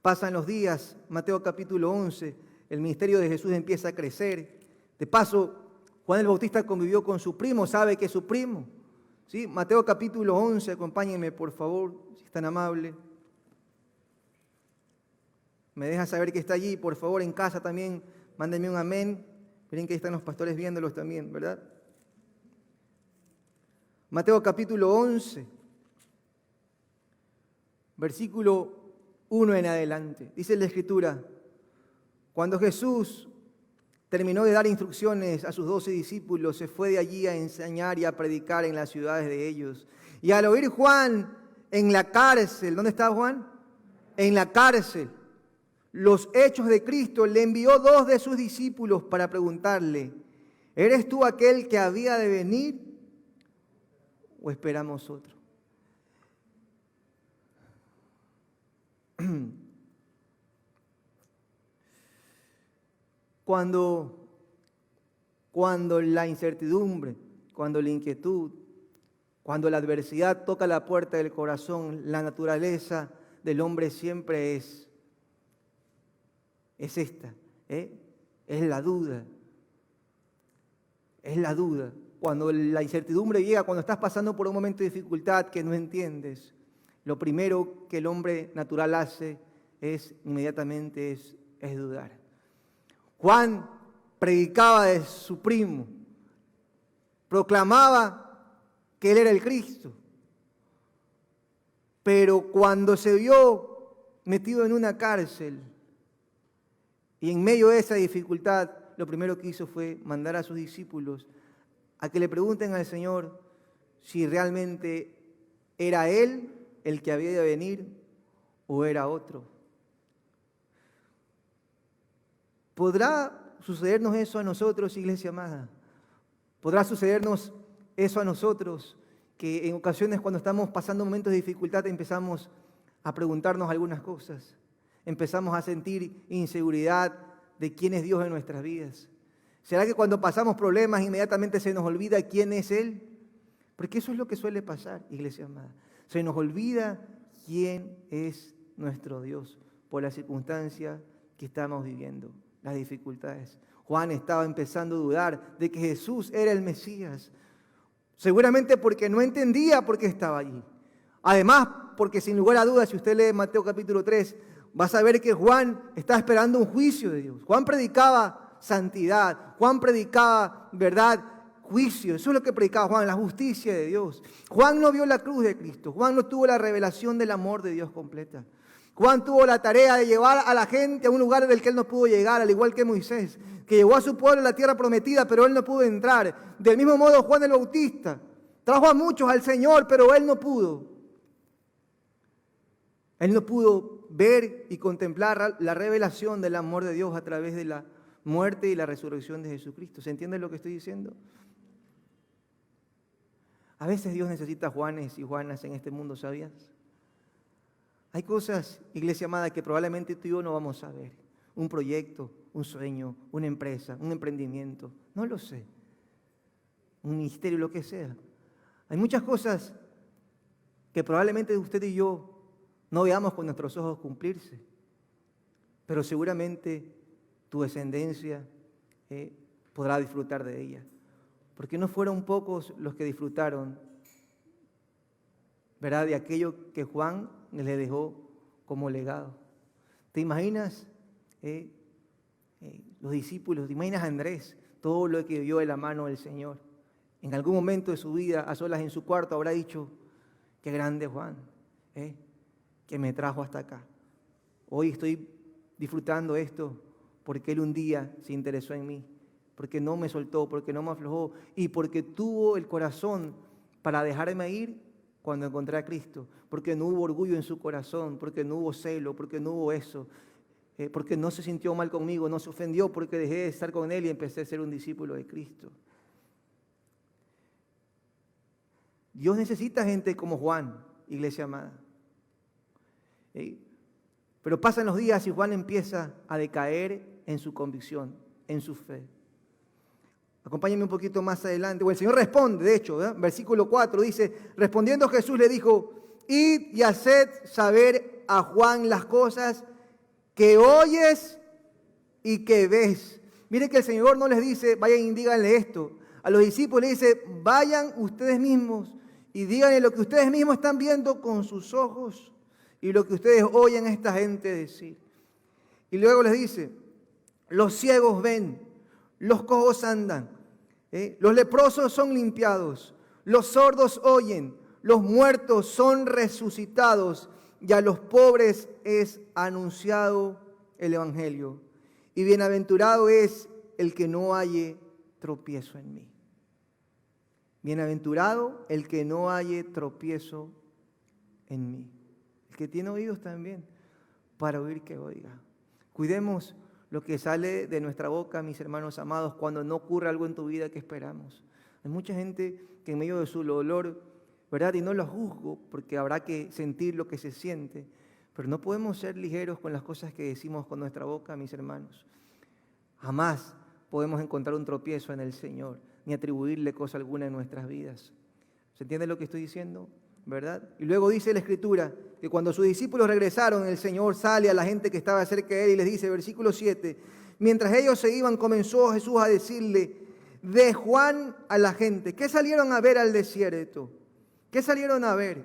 Pasan los días, Mateo capítulo 11, el ministerio de Jesús empieza a crecer. De paso, Juan el Bautista convivió con su primo, sabe que es su primo. ¿Sí? Mateo capítulo 11, acompáñenme por favor, si es tan amable. Me deja saber que está allí, por favor, en casa también, mándenme un amén. Miren que ahí están los pastores viéndolos también, ¿verdad? Mateo capítulo 11, versículo 1 en adelante. Dice la Escritura: cuando Jesús terminó de dar instrucciones a sus 12 discípulos, se fue de allí a enseñar y a predicar en las ciudades de ellos. Y al oír Juan en la cárcel, ¿dónde estaba Juan? En la cárcel, los hechos de Cristo, le envió 2 de sus discípulos para preguntarle: ¿eres tú aquel que había de venir o esperamos otro? Cuando la incertidumbre, cuando la inquietud, cuando la adversidad toca la puerta del corazón, la naturaleza del hombre siempre es esta, es la duda. Es la duda. Cuando la incertidumbre llega, cuando estás pasando por un momento de dificultad que no entiendes, lo primero que el hombre natural hace inmediatamente es dudar. Juan predicaba de su primo, proclamaba que él era el Cristo, pero cuando se vio metido en una cárcel y en medio de esa dificultad, lo primero que hizo fue mandar a sus discípulos a que le pregunten al Señor si realmente era Él el que había de venir o era otro. ¿Podrá sucedernos eso a nosotros, iglesia amada? ¿Podrá sucedernos eso a nosotros? Que en ocasiones cuando estamos pasando momentos de dificultad empezamos a preguntarnos algunas cosas. Empezamos a sentir inseguridad de quién es Dios en nuestras vidas. ¿Será que cuando pasamos problemas inmediatamente se nos olvida quién es Él? Porque eso es lo que suele pasar, iglesia amada. Se nos olvida quién es nuestro Dios por la circunstancia que estamos viviendo, las dificultades. Juan estaba empezando a dudar de que Jesús era el Mesías, seguramente porque no entendía por qué estaba allí. Además, porque sin lugar a dudas, si usted lee Mateo capítulo 3, va a saber que Juan está esperando un juicio de Dios. Juan predicaba santidad, Juan predicaba verdad, juicio. Eso es lo que predicaba Juan, la justicia de Dios. Juan no vio la cruz de Cristo, Juan no tuvo la revelación del amor de Dios completa. Juan tuvo la tarea de llevar a la gente a un lugar del que él no pudo llegar, al igual que Moisés, que llevó a su pueblo a la tierra prometida, pero él no pudo entrar. Del mismo modo, Juan el Bautista trajo a muchos al Señor, pero él no pudo. Él no pudo ver y contemplar la revelación del amor de Dios a través de la muerte y la resurrección de Jesucristo. ¿Se entiende lo que estoy diciendo? A veces Dios necesita Juanes y Juanas en este mundo, ¿sabías? Hay cosas, iglesia amada, que probablemente tú y yo no vamos a ver. Un proyecto, un sueño, una empresa, un emprendimiento, no lo sé. Un ministerio, lo que sea. Hay muchas cosas que probablemente usted y yo no veamos con nuestros ojos cumplirse, pero seguramente tu descendencia podrá disfrutar de ella. Porque no fueron pocos los que disfrutaron, ¿verdad?, de aquello que Juan le dejó como legado. ¿Te imaginas los discípulos? ¿Te imaginas a Andrés? Todo lo que vio de la mano del Señor. En algún momento de su vida, a solas en su cuarto, habrá dicho: qué grande Juan, que me trajo hasta acá. Hoy estoy disfrutando esto porque él un día se interesó en mí, porque no me soltó, porque no me aflojó y porque tuvo el corazón para dejarme ir cuando encontré a Cristo, porque no hubo orgullo en su corazón, porque no hubo celo, porque no hubo eso, porque no se sintió mal conmigo, no se ofendió porque dejé de estar con él y empecé a ser un discípulo de Cristo. Dios necesita gente como Juan, iglesia amada. Pero pasan los días y Juan empieza a decaer en su convicción, en su fe. Acompáñenme un poquito más adelante. Bueno, el Señor responde, de hecho, versículo 4 dice: respondiendo Jesús le dijo: id y haced saber a Juan las cosas que oyes y que ves. Miren que el Señor no les dice: vayan y díganle esto. A los discípulos les dice: vayan ustedes mismos y díganle lo que ustedes mismos están viendo con sus ojos y lo que ustedes oyen a esta gente decir. Y luego les dice: los ciegos ven, los cojos andan, los leprosos son limpiados, los sordos oyen, los muertos son resucitados y a los pobres es anunciado el Evangelio. Y bienaventurado es el que no halle tropiezo en mí. Bienaventurado el que no halle tropiezo en mí. El que tiene oídos también para oír que oiga. Cuidemos lo que sale de nuestra boca, mis hermanos amados, cuando no ocurre algo en tu vida que esperamos. Hay mucha gente que en medio de su dolor, ¿verdad? Y no lo juzgo porque habrá que sentir lo que se siente, pero no podemos ser ligeros con las cosas que decimos con nuestra boca, mis hermanos. Jamás podemos encontrar un tropiezo en el Señor, ni atribuirle cosa alguna en nuestras vidas. ¿Se entiende lo que estoy diciendo? ¿Verdad? Y luego dice la Escritura que cuando sus discípulos regresaron, el Señor sale a la gente que estaba cerca de él y les dice, versículo 7, mientras ellos se iban, comenzó Jesús a decirle de Juan a la gente: ¿qué salieron a ver al desierto? ¿Qué salieron a ver?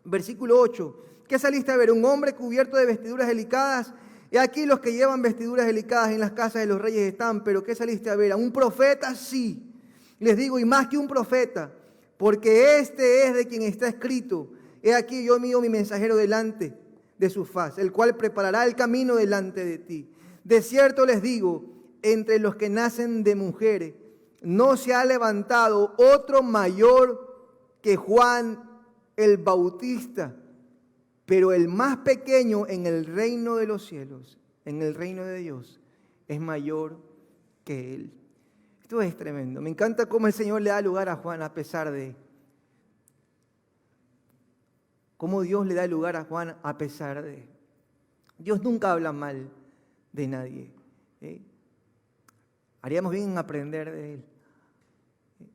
Versículo 8. ¿Qué saliste a ver? ¿Un hombre cubierto de vestiduras delicadas? He aquí los que llevan vestiduras delicadas en las casas de los reyes están. ¿Pero qué saliste a ver? ¿A un profeta? Sí. Les digo, y más que un profeta, porque este es de quien está escrito: he aquí yo envío mi mensajero delante de su faz, el cual preparará el camino delante de ti. De cierto les digo, entre los que nacen de mujeres no se ha levantado otro mayor que Juan el Bautista, pero el más pequeño en el reino de los cielos, en el reino de Dios, es mayor que él. Esto es tremendo. Me encanta cómo el Señor le da lugar a Juan a pesar de. Cómo Dios le da lugar a Juan a pesar de. Dios nunca habla mal de nadie. Haríamos bien en aprender de Él.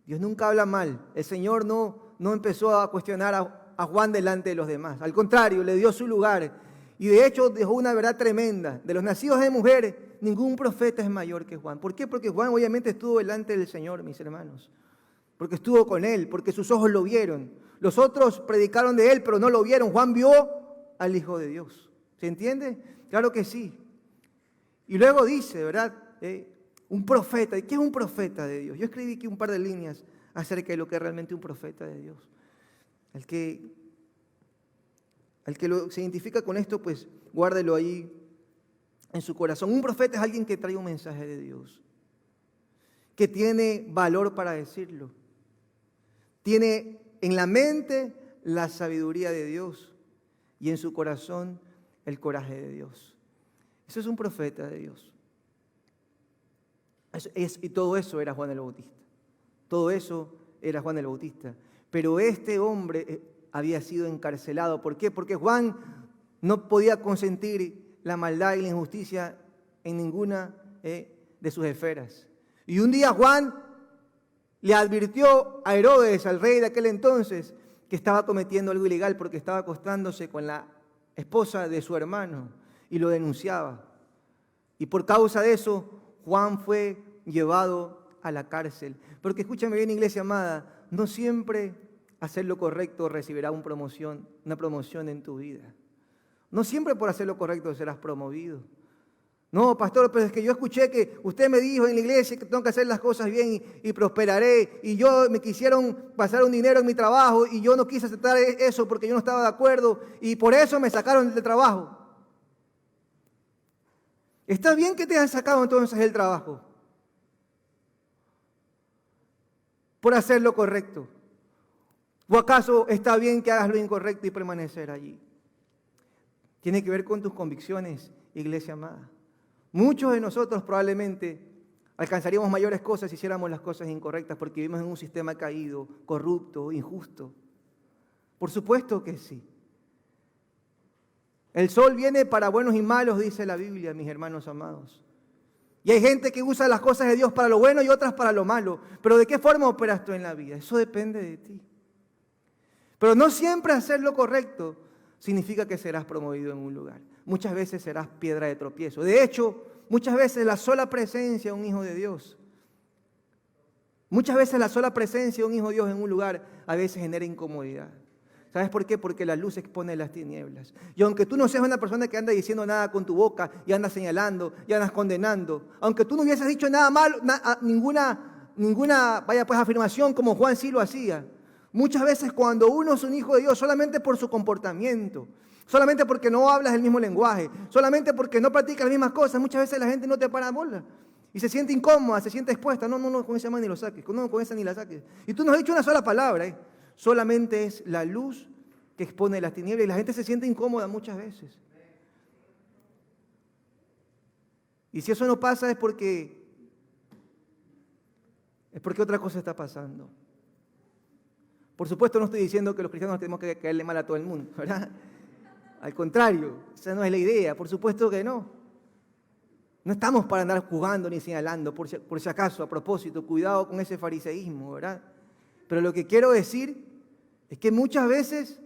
Dios nunca habla mal. El Señor no empezó a cuestionar a Juan delante de los demás. Al contrario, le dio su lugar. Y de hecho dejó una verdad tremenda. De los nacidos de mujeres, ningún profeta es mayor que Juan. ¿Por qué? Porque Juan obviamente estuvo delante del Señor, mis hermanos. Porque estuvo con Él, porque sus ojos lo vieron. Los otros predicaron de Él, pero no lo vieron. Juan vio al Hijo de Dios. ¿Se entiende? Claro que sí. Y luego dice, ¿verdad? Un profeta. ¿Qué es un profeta de Dios? Yo escribí aquí un par de líneas acerca de lo que es realmente un profeta de Dios. Al que se identifica con esto, pues guárdelo ahí en su corazón. Un profeta es alguien que trae un mensaje de Dios, que tiene valor para decirlo, tiene en la mente la sabiduría de Dios y en su corazón el coraje de Dios. Eso es un profeta de Dios. Y todo eso era Juan el Bautista. Todo eso era Juan el Bautista. Pero este hombre había sido encarcelado. ¿Por qué? Porque Juan no podía consentir la maldad y la injusticia en ninguna de sus esferas. Y un día Juan le advirtió a Herodes, al rey de aquel entonces, que estaba cometiendo algo ilegal porque estaba acostándose con la esposa de su hermano y lo denunciaba. Y por causa de eso, Juan fue llevado a la cárcel. Porque escúchame bien, iglesia amada, no siempre hacer lo correcto recibirá una promoción en tu vida. No siempre por hacer lo correcto serás promovido. No, pastor, pero es que yo escuché que usted me dijo en la iglesia que tengo que hacer las cosas bien y prosperaré. Y me quisieron pasar un dinero en mi trabajo y yo no quise aceptar eso porque yo no estaba de acuerdo y por eso me sacaron del trabajo. ¿Está bien que te hayan sacado entonces del trabajo? Por hacer lo correcto. ¿O acaso está bien que hagas lo incorrecto y permanecer allí? Tiene que ver con tus convicciones, iglesia amada. Muchos de nosotros probablemente alcanzaríamos mayores cosas si hiciéramos las cosas incorrectas porque vivimos en un sistema caído, corrupto, injusto. Por supuesto que sí. El sol viene para buenos y malos, dice la Biblia, mis hermanos amados. Y hay gente que usa las cosas de Dios para lo bueno y otras para lo malo. Pero ¿de qué forma operas tú en la vida? Eso depende de ti. Pero no siempre hacer lo correcto significa que serás promovido en un lugar. Muchas veces serás piedra de tropiezo. De hecho, muchas veces la sola presencia de un hijo de Dios, muchas veces la sola presencia de un hijo de Dios en un lugar a veces genera incomodidad. ¿Sabes por qué? Porque la luz expone las tinieblas. Y aunque tú no seas una persona que anda diciendo nada con tu boca y andas señalando y andas condenando, aunque tú no hubieses dicho nada malo, ninguna afirmación como Juan sí lo hacía, muchas veces cuando uno es un hijo de Dios solamente por su comportamiento, solamente porque no hablas el mismo lenguaje, solamente porque no practicas las mismas cosas, muchas veces la gente no te para bola y se siente incómoda, se siente expuesta. No, con esa mano ni lo saques, con esa ni la saques. Y tú no has dicho una sola palabra, Solamente es la luz que expone las tinieblas y la gente se siente incómoda muchas veces. Y si eso no pasa es porque otra cosa está pasando. Por supuesto no estoy diciendo que los cristianos tenemos que caerle mal a todo el mundo, ¿verdad? Al contrario, esa no es la idea, por supuesto que no. No estamos para andar jugando ni señalando, por si acaso, a propósito, cuidado con ese fariseísmo, ¿verdad? Pero lo que quiero decir es que muchas veces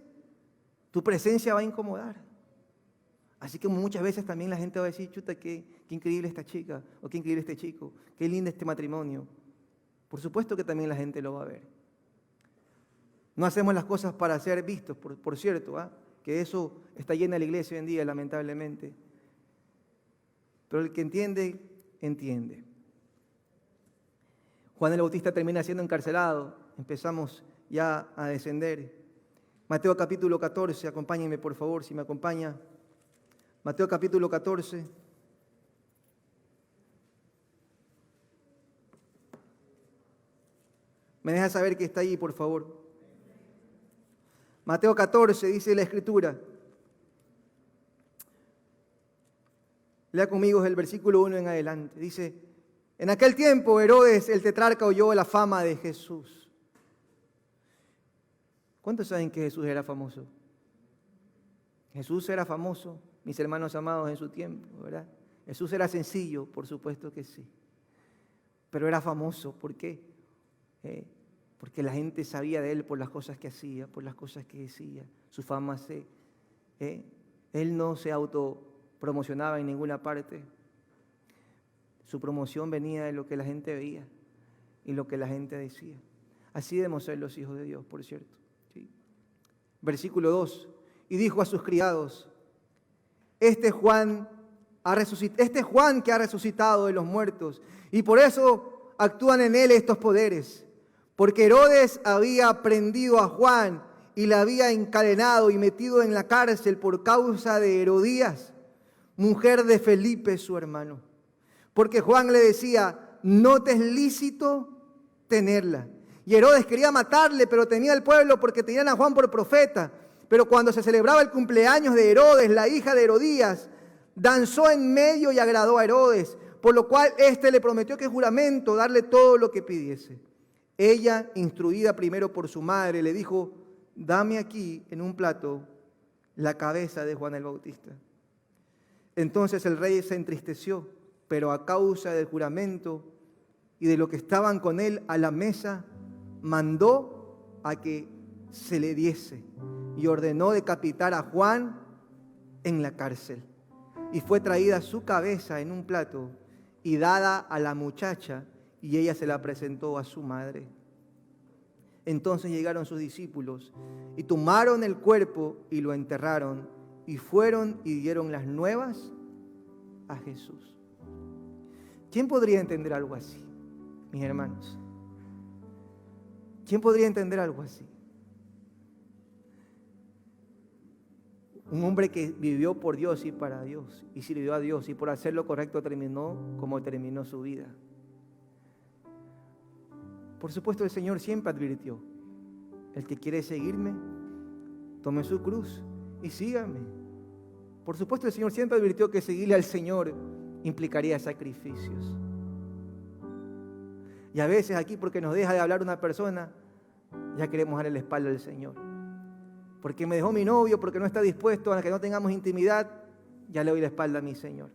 tu presencia va a incomodar. Así que muchas veces también la gente va a decir, chuta, qué increíble esta chica, o qué increíble este chico, qué lindo este matrimonio. Por supuesto que también la gente lo va a ver. No hacemos las cosas para ser vistos, por cierto, que eso está llena la iglesia hoy en día, lamentablemente. Pero el que entiende, entiende. Juan el Bautista termina siendo encarcelado. Empezamos ya a descender. Mateo capítulo 14, acompáñenme por favor, si me acompaña. Mateo capítulo 14. ¿Me deja saber que está ahí, por favor? Mateo 14, dice la Escritura. Lea conmigo el versículo 1 en adelante. Dice, en aquel tiempo Herodes el tetrarca oyó la fama de Jesús. ¿Cuántos saben que Jesús era famoso? Jesús era famoso, mis hermanos amados, en su tiempo, ¿verdad? Jesús era sencillo, por supuesto que sí. Pero era famoso, ¿por qué? Porque la gente sabía de él por las cosas que hacía, por las cosas que decía. Su fama él no se autopromocionaba en ninguna parte. Su promoción venía de lo que la gente veía y lo que la gente decía. Así debemos ser los hijos de Dios, por cierto. ¿Sí? Versículo 2. Y dijo a sus criados, este Juan que ha resucitado de los muertos, y por eso actúan en él estos poderes. Porque Herodes había prendido a Juan y le había encadenado y metido en la cárcel por causa de Herodías, mujer de Felipe, su hermano. Porque Juan le decía, no te es lícito tenerla. Y Herodes quería matarle, pero temía el pueblo porque tenían a Juan por profeta. Pero cuando se celebraba el cumpleaños de Herodes, la hija de Herodías, danzó en medio y agradó a Herodes, por lo cual éste le prometió que juramento darle todo lo que pidiese. Ella, instruida primero por su madre, le dijo, dame aquí en un plato la cabeza de Juan el Bautista. Entonces el rey se entristeció, pero a causa del juramento y de lo que estaban con él a la mesa, mandó a que se le diese y ordenó decapitar a Juan en la cárcel. Y fue traída su cabeza en un plato y dada a la muchacha, y ella se la presentó a su madre. Entonces llegaron sus discípulos y tomaron el cuerpo y lo enterraron y fueron y dieron las nuevas a Jesús. ¿Quién podría entender algo así, mis hermanos? ¿Quién podría entender algo así? Un hombre que vivió por Dios y para Dios y sirvió a Dios y por hacer lo correcto terminó como terminó su vida. Por supuesto, el Señor siempre advirtió, el que quiere seguirme, tome su cruz y sígame. Por supuesto, el Señor siempre advirtió que seguirle al Señor implicaría sacrificios. Y a veces aquí, porque nos deja de hablar una persona, ya queremos darle la espalda al Señor. Porque me dejó mi novio, porque no está dispuesto a que no tengamos intimidad, ya le doy la espalda a mi Señor.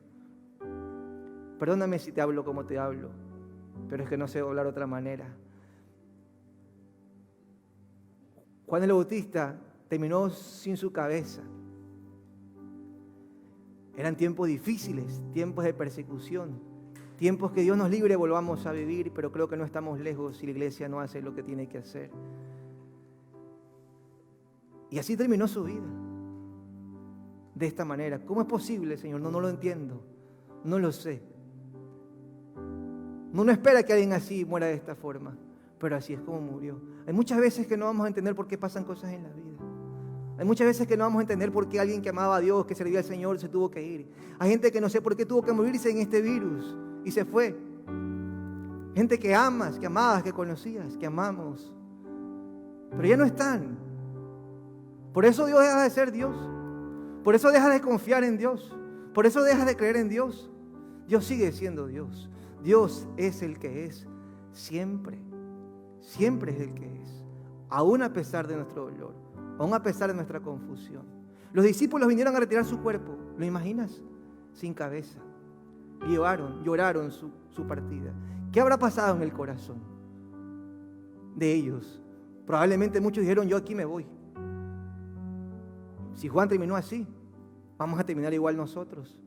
Perdóname si te hablo como te hablo, pero es que no sé hablar de otra manera. Juan el Bautista terminó sin su cabeza. Eran tiempos difíciles, tiempos de persecución, tiempos que Dios nos libre volvamos a vivir, pero creo que no estamos lejos si la iglesia no hace lo que tiene que hacer. Y así terminó su vida, de esta manera. ¿Cómo es posible, Señor? No lo entiendo, no lo sé. No espera que alguien así muera de esta forma, pero así es como murió. Hay muchas veces que no vamos a entender por qué pasan cosas en la vida. Hay muchas veces que no vamos a entender por qué alguien que amaba a Dios, que servía al Señor, se tuvo que ir. Hay gente que no sé por qué tuvo que morirse en este virus y se fue. Gente que amas, que amabas, que conocías, que amamos, pero ya no están. Por eso Dios deja de ser Dios. Por eso deja de confiar en Dios. Por eso deja de creer en Dios. Dios sigue siendo Dios. Dios es el que es siempre. Siempre es el que es. Aún a pesar de nuestro dolor. Aún a pesar de nuestra confusión. Los discípulos vinieron a retirar su cuerpo. ¿Lo imaginas? Sin cabeza. Y lloraron su partida. ¿Qué habrá pasado en el corazón de ellos? Probablemente muchos dijeron, yo aquí me voy. Si Juan terminó así, vamos a terminar igual nosotros.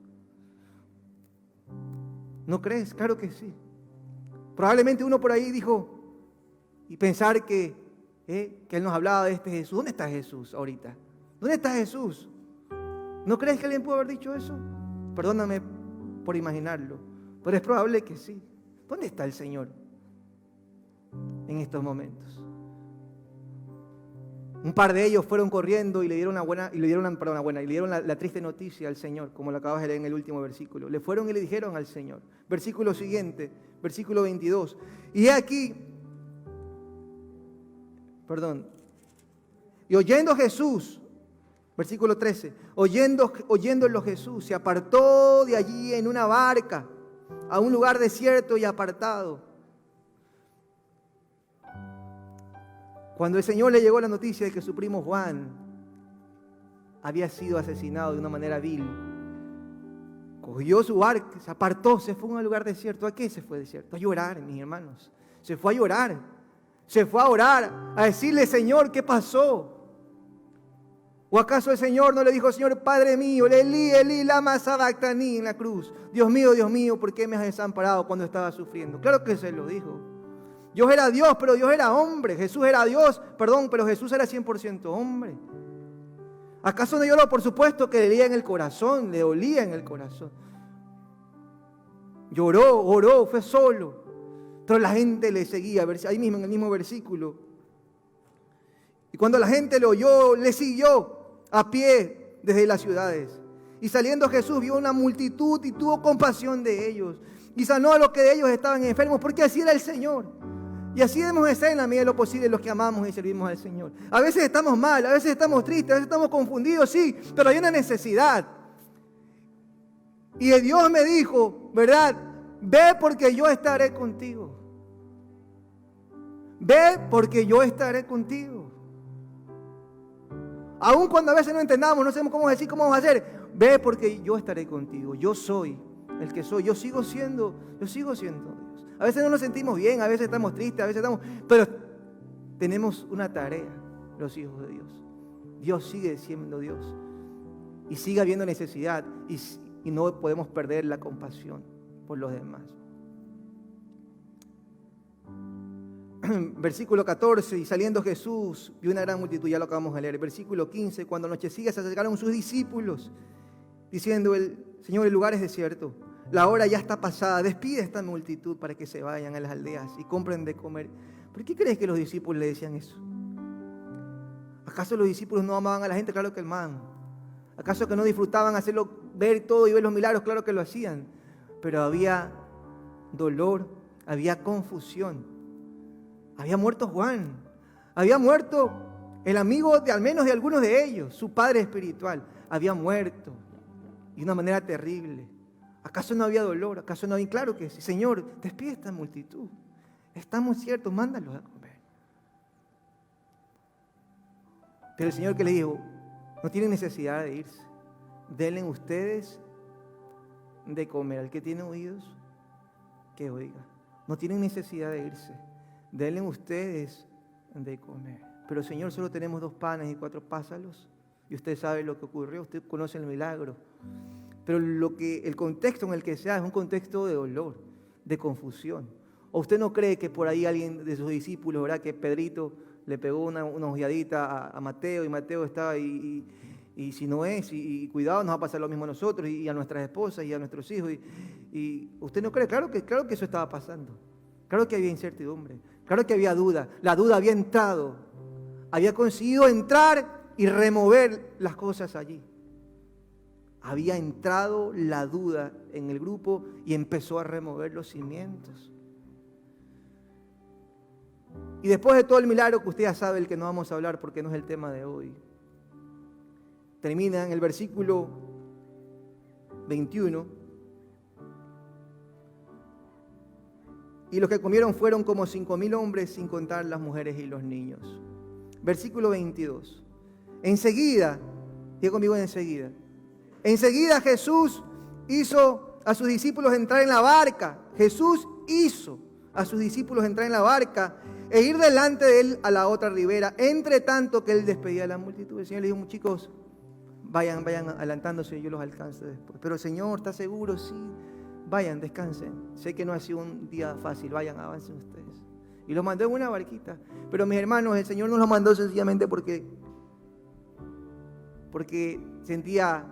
¿No crees? Claro que sí. Probablemente uno por ahí dijo, y pensar que que Él nos hablaba de este Jesús. ¿Dónde está Jesús ahorita? ¿Dónde está Jesús? ¿No crees que alguien pudo haber dicho eso? Perdóname por imaginarlo, pero es probable que sí. ¿Dónde está el Señor en estos momentos? Un par de ellos fueron corriendo y le dieron la triste noticia al Señor, como lo acabas de leer en el último versículo. Le fueron y le dijeron al Señor. Versículo siguiente, versículo 22. Y aquí, y oyendo Jesús, versículo 13, oyéndolo Jesús, se apartó de allí en una barca a un lugar desierto y apartado. Cuando el Señor le llegó la noticia de que su primo Juan había sido asesinado de una manera vil, cogió su barca, se apartó, se fue a un lugar desierto. ¿A qué se fue desierto? A llorar, mis hermanos. Se fue a llorar. Se fue a orar, a decirle, Señor, ¿qué pasó? ¿O acaso el Señor no le dijo, Señor, Padre mío, Elí, Elí, lama sabactani en la cruz? Dios mío, ¿por qué me has desamparado cuando estaba sufriendo? Claro que se lo dijo. Dios era Dios, pero Dios era hombre. Jesús era Dios, pero Jesús era 100% hombre. ¿Acaso no lloró? Por supuesto que le dolía en el corazón, le dolía en el corazón. Lloró, oró, fue solo. Pero la gente le seguía, ahí mismo en el mismo versículo. Y cuando la gente lo oyó, le siguió a pie desde las ciudades. Y saliendo Jesús vio una multitud y tuvo compasión de ellos. Y sanó a los que de ellos estaban enfermos, porque así era el Señor. Y así debemos de ser en la medida de lo posible los que amamos y servimos al Señor. A veces estamos mal, a veces estamos tristes, a veces estamos confundidos, sí, pero hay una necesidad. Y Dios me dijo, ¿verdad? Ve porque yo estaré contigo. Ve porque yo estaré contigo. Aun cuando a veces no entendamos, no sabemos cómo decir, cómo vamos a hacer. Ve porque yo estaré contigo. Yo soy el que soy. Yo sigo siendo Dios. A veces no nos sentimos bien, a veces estamos tristes, pero tenemos una tarea, los hijos de Dios. Dios sigue siendo Dios. Y sigue habiendo necesidad. Y no podemos perder la compasión por los demás. Versículo 14, y saliendo Jesús vio una gran multitud, ya lo acabamos de leer. Versículo 15, cuando anochecía se acercaron sus discípulos, diciendo, Señor, el lugar es desierto, la hora ya está pasada, despide a esta multitud para que se vayan a las aldeas y compren de comer. ¿Por qué crees que los discípulos le decían eso? ¿Acaso los discípulos no amaban a la gente? Claro que amaban. ¿Acaso que no disfrutaban hacerlo, ver todo y ver los milagros? Claro que lo hacían. Pero había dolor, había confusión. Había muerto Juan, había muerto el amigo de al menos de algunos de ellos, su padre espiritual, había muerto de una manera terrible. ¿Acaso no había dolor? ¿Acaso no había? Claro que sí. Señor, despide a esta multitud. Estamos ciertos, mándalos a comer. Pero el Señor, que le dijo, no tienen necesidad de irse. Denle ustedes de comer. Al que tiene oídos, que oiga. No tienen necesidad de irse. Denle ustedes de comer. Pero Señor, solo tenemos 2 panes y 4 pázalos. Y usted sabe lo que ocurrió, usted conoce el milagro. Pero el contexto en el que sea es un contexto de dolor, de confusión. ¿O usted no cree que por ahí alguien de sus discípulos, ¿verdad? Que Pedrito le pegó una ojeadita a Mateo, y Mateo estaba y si no es, y cuidado, nos va a pasar lo mismo a nosotros, y a nuestras esposas, y a nuestros hijos. Y usted no cree, claro que eso estaba pasando. Claro que había incertidumbre, claro que había duda. La duda había entrado, había conseguido entrar y remover las cosas allí. Había entrado la duda en el grupo y empezó a remover los cimientos. Y después de todo el milagro, que usted ya sabe, el que no vamos a hablar porque no es el tema de hoy, termina en el versículo 21. Y los que comieron fueron como 5,000 hombres, sin contar las mujeres y los niños. Versículo 22. Enseguida, diga conmigo enseguida. Enseguida Jesús hizo a sus discípulos entrar en la barca. Jesús hizo a sus discípulos entrar en la barca e ir delante de él a la otra ribera, entre tanto que él despedía a la multitud. El Señor le dijo, chicos, vayan adelantándose, yo los alcanzo después. Pero Señor, ¿está seguro? Sí. Vayan, descansen. Sé que no ha sido un día fácil. Vayan, avancen ustedes. Y los mandó en una barquita. Pero mis hermanos, el Señor no los mandó sencillamente porque sentía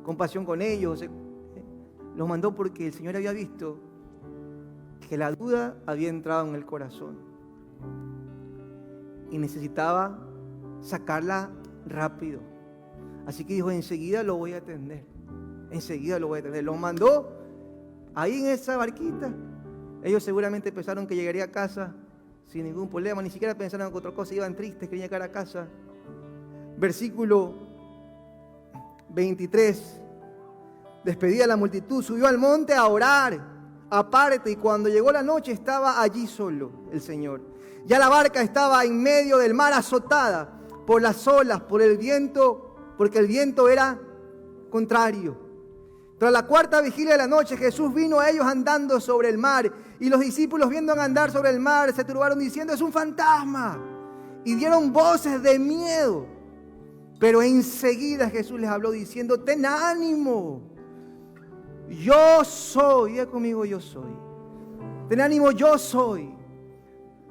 compasión con ellos. Los mandó porque el Señor había visto que la duda había entrado en el corazón y necesitaba sacarla rápido. Así que dijo, enseguida lo voy a atender. Enseguida lo voy a atender. Los mandó ahí en esa barquita. Ellos seguramente pensaron que llegaría a casa sin ningún problema. Ni siquiera pensaron en otra cosa. Iban tristes, querían llegar a casa. Versículo 23. Despedida a la multitud, subió al monte a orar aparte. Y cuando llegó la noche estaba allí solo el Señor. Ya la barca estaba en medio del mar, azotada por las olas, por el viento, porque el viento era contrario. Tras la cuarta vigilia de la noche, Jesús vino a ellos andando sobre el mar. Y los discípulos, viendo andar sobre el mar, se turbaron diciendo, es un fantasma. Y dieron voces de miedo. Pero enseguida Jesús les habló diciendo, ten ánimo. Yo soy. Diga conmigo, yo soy. Ten ánimo, yo soy.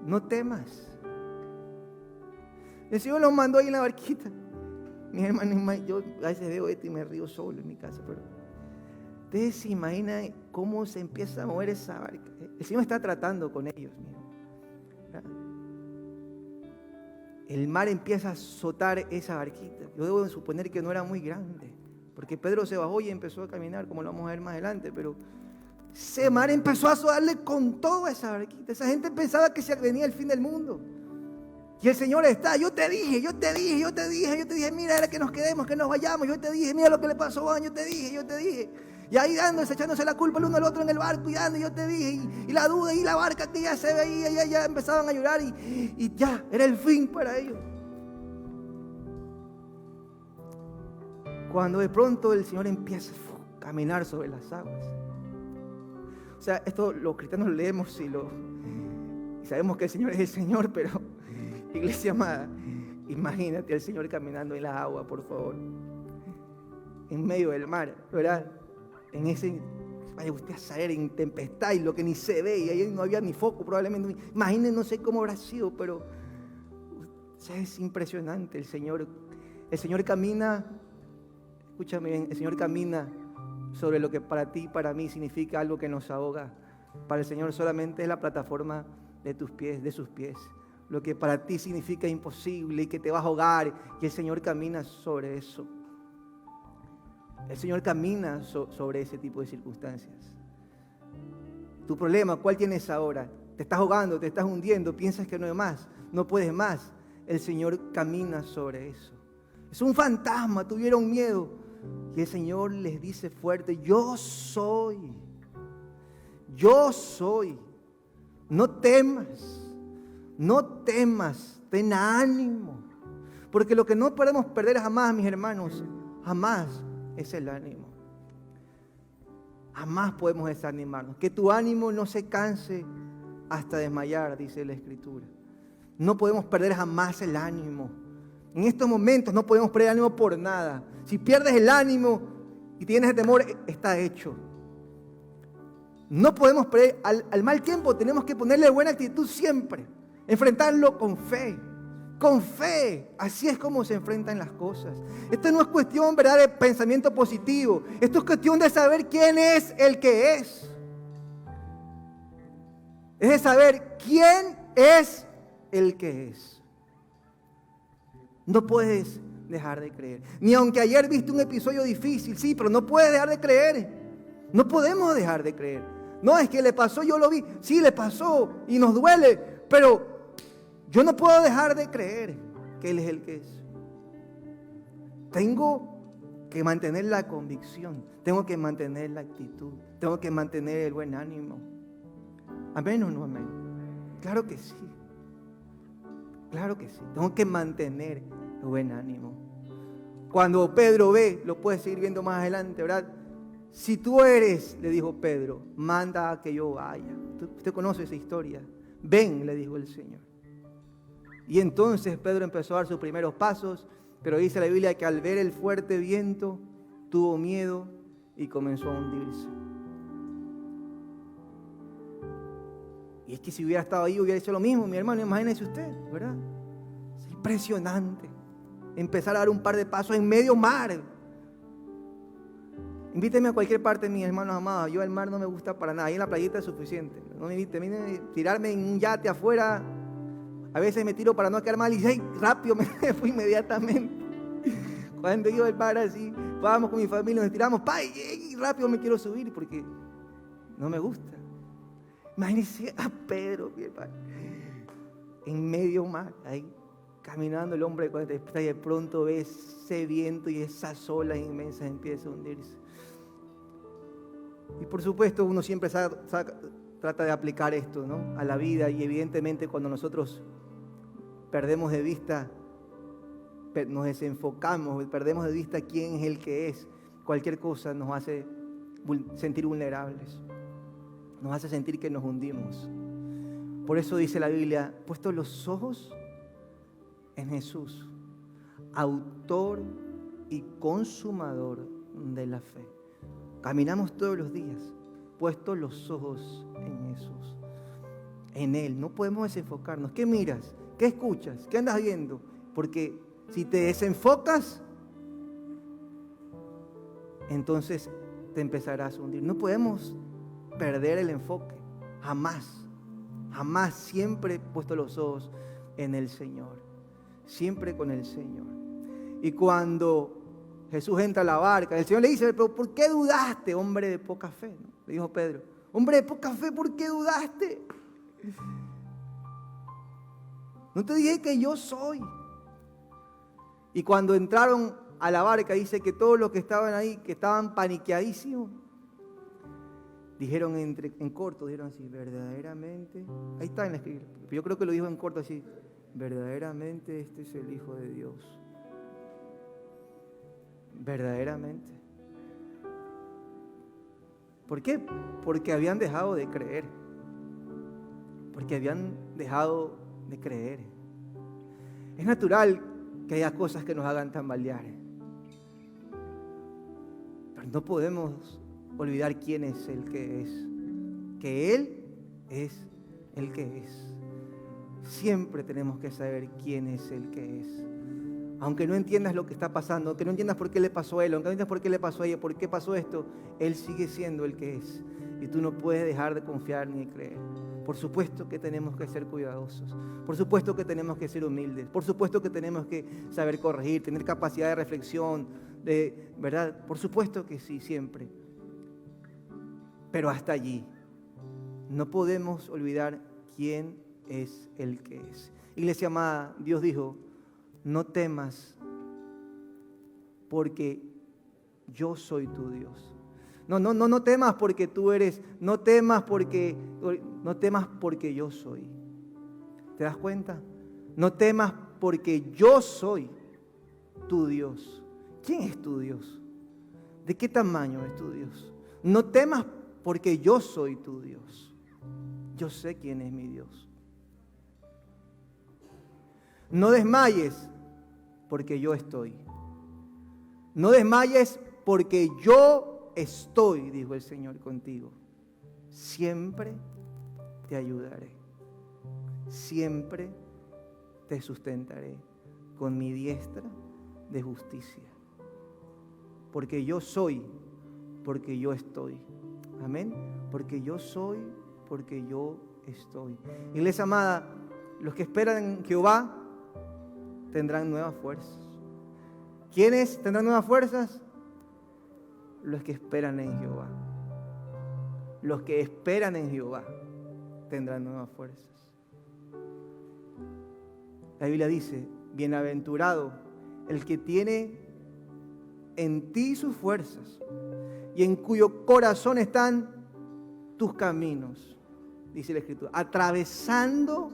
No temas. El Señor los mandó ahí en la barquita. Mis hermanos, yo a veces veo esto y me río solo en mi casa, pero ustedes se imaginan cómo se empieza a mover esa barca. El Señor está tratando con ellos. El mar empieza a azotar esa barquita. Yo debo suponer que no era muy grande, porque Pedro se bajó y empezó a caminar, como lo vamos a ver más adelante, pero ese mar empezó a azotarle con toda esa barquita. Esa gente pensaba que se venía el fin del mundo. Y el Señor está, yo te dije, mira, era que nos quedemos, que nos vayamos, yo te dije, mira lo que le pasó a Juan, yo te dije. Y ahí dándose, echándose la culpa el uno al otro en el barco, y dando, yo te dije, y la duda, y la barca que ya se veía, ya empezaban a llorar, y ya, era el fin para ellos. Cuando de pronto el Señor empieza a caminar sobre las aguas. O sea, esto los cristianos lo leemos y sabemos que el Señor es el Señor, pero iglesia amada, imagínate al Señor caminando en la agua, por favor, en medio del mar, ¿verdad? En ese, vaya usted a saber, en tempestad y lo que ni se ve, y ahí no había ni foco probablemente. Imaginen, no sé cómo habrá sido, pero o sea, es impresionante. El Señor camina, escúchame bien, el Señor camina sobre lo que para ti y para mí significa algo que nos ahoga. Para el Señor solamente es la plataforma de tus pies, de sus pies. Lo que para ti significa imposible y que te vas a ahogar, y el Señor camina sobre eso. El Señor camina sobre ese tipo de circunstancias. Tu problema, ¿cuál tienes ahora? Te estás ahogando, te estás hundiendo, piensas que no hay más, no puedes más. El Señor camina sobre eso. Es un fantasma, tuvieron miedo. Y el Señor les dice fuerte, yo soy. No temas. No temas, ten ánimo. Porque lo que no podemos perder jamás, mis hermanos, jamás es el ánimo. Jamás podemos desanimarnos. Que tu ánimo no se canse hasta desmayar, dice la Escritura. No podemos perder jamás el ánimo. En estos momentos no podemos perder el ánimo por nada. Si pierdes el ánimo y tienes temor, está hecho. No podemos perder al mal tiempo, tenemos que ponerle buena actitud siempre. Enfrentarlo con fe. Con fe. Así es como se enfrentan las cosas. Esto no es cuestión, ¿verdad?, de pensamiento positivo. Esto es cuestión de saber quién es el que es. Es de saber quién es el que es. No puedes dejar de creer. Ni aunque ayer viste un episodio difícil, sí, pero no puedes dejar de creer. No podemos dejar de creer. No, es que le pasó, yo lo vi. Sí, le pasó y nos duele, pero yo no puedo dejar de creer que Él es el que es. Tengo que mantener la convicción, tengo que mantener la actitud, tengo que mantener el buen ánimo. ¿Amén o no amén? Claro que sí. Claro que sí. Tengo que mantener el buen ánimo. Cuando Pedro ve, lo puedes seguir viendo más adelante, ¿verdad? Si tú eres, le dijo Pedro, manda a que yo vaya. Usted conoce esa historia. Ven, le dijo el Señor. Y entonces Pedro empezó a dar sus primeros pasos, pero dice la Biblia que al ver el fuerte viento, tuvo miedo y comenzó a hundirse. Y es que si hubiera estado ahí hubiera hecho lo mismo, mi hermano, imagínese usted, ¿verdad? Es impresionante. Empezar a dar un par de pasos en medio mar. Invíteme a cualquier parte, mis hermanos amados. Yo el mar no me gusta para nada. Ahí en la playita es suficiente. No me invite, tirarme en un yate afuera. A veces me tiro para no quedar mal y ¡ay! Rápido me fui inmediatamente. Cuando iba al mar así, vamos con mi familia, nos tiramos, y rápido me quiero subir porque no me gusta. Imagínense a Pedro, mi hermano, en medio mar, ahí caminando el hombre de 40 y de pronto ve ese viento y esas olas inmensas empiezan a hundirse. Y por supuesto uno siempre trata de aplicar esto, ¿no?, a la vida, y evidentemente cuando nosotros perdemos de vista, nos desenfocamos, perdemos de vista quién es el que es, cualquier cosa nos hace sentir vulnerables, nos hace sentir que nos hundimos. Por eso dice la Biblia, puesto los ojos en Jesús, autor y consumador de la fe. Caminamos todos los días, puestos los ojos en Jesús, en Él. No podemos desenfocarnos. ¿Qué miras? ¿Qué escuchas? ¿Qué andas viendo? Porque si te desenfocas, entonces te empezarás a hundir. No podemos perder el enfoque, jamás, jamás, siempre puesto los ojos en el Señor, siempre con el Señor. Y cuando Jesús entra a la barca, el Señor le dice, pero ¿por qué dudaste, hombre de poca fe? ¿No? Le dijo Pedro, hombre de poca fe, ¿por qué dudaste? No te dije que yo soy. Y cuando entraron a la barca, dice que todos los que estaban ahí, que estaban paniqueadísimos, dijeron en corto, dijeron así, verdaderamente, ahí está en la escritura, yo creo que lo dijo en corto así, verdaderamente este es el Hijo de Dios. Verdaderamente. ¿Por qué? Porque habían dejado de creer. Porque habían dejado de creer. Es natural que haya cosas que nos hagan tambalear. Pero no podemos olvidar quién es el que es. Que Él es el que es. Siempre tenemos que saber quién es el que es. Aunque no entiendas lo que está pasando, aunque no entiendas por qué le pasó a él, aunque no entiendas por qué le pasó a ella, por qué pasó esto, Él sigue siendo el que es. Y tú no puedes dejar de confiar ni de creer. Por supuesto que tenemos que ser cuidadosos. Por supuesto que tenemos que ser humildes. Por supuesto que tenemos que saber corregir, tener capacidad de reflexión, ¿verdad? Por supuesto que sí, siempre. Pero hasta allí. No podemos olvidar quién es el que es. Iglesia amada, Dios dijo, no temas porque yo soy tu Dios. No temas porque tú eres, no temas porque yo soy. ¿Te das cuenta? No temas porque yo soy tu Dios. ¿Quién es tu Dios? ¿De qué tamaño es tu Dios? No temas porque yo soy tu Dios. Yo sé quién es mi Dios. No desmayes porque yo estoy. No desmayes porque yo estoy, dijo el Señor contigo. Siempre te ayudaré. Siempre te sustentaré con mi diestra de justicia. Porque yo soy, porque yo estoy. Amén. Porque yo soy, porque yo estoy. Iglesia amada, los que esperan en Jehová tendrán nuevas fuerzas. ¿Quiénes tendrán nuevas fuerzas? Los que esperan en Jehová. Los que esperan en Jehová tendrán nuevas fuerzas. La Biblia dice, bienaventurado el que tiene en ti sus fuerzas y en cuyo corazón están tus caminos, dice la Escritura, atravesando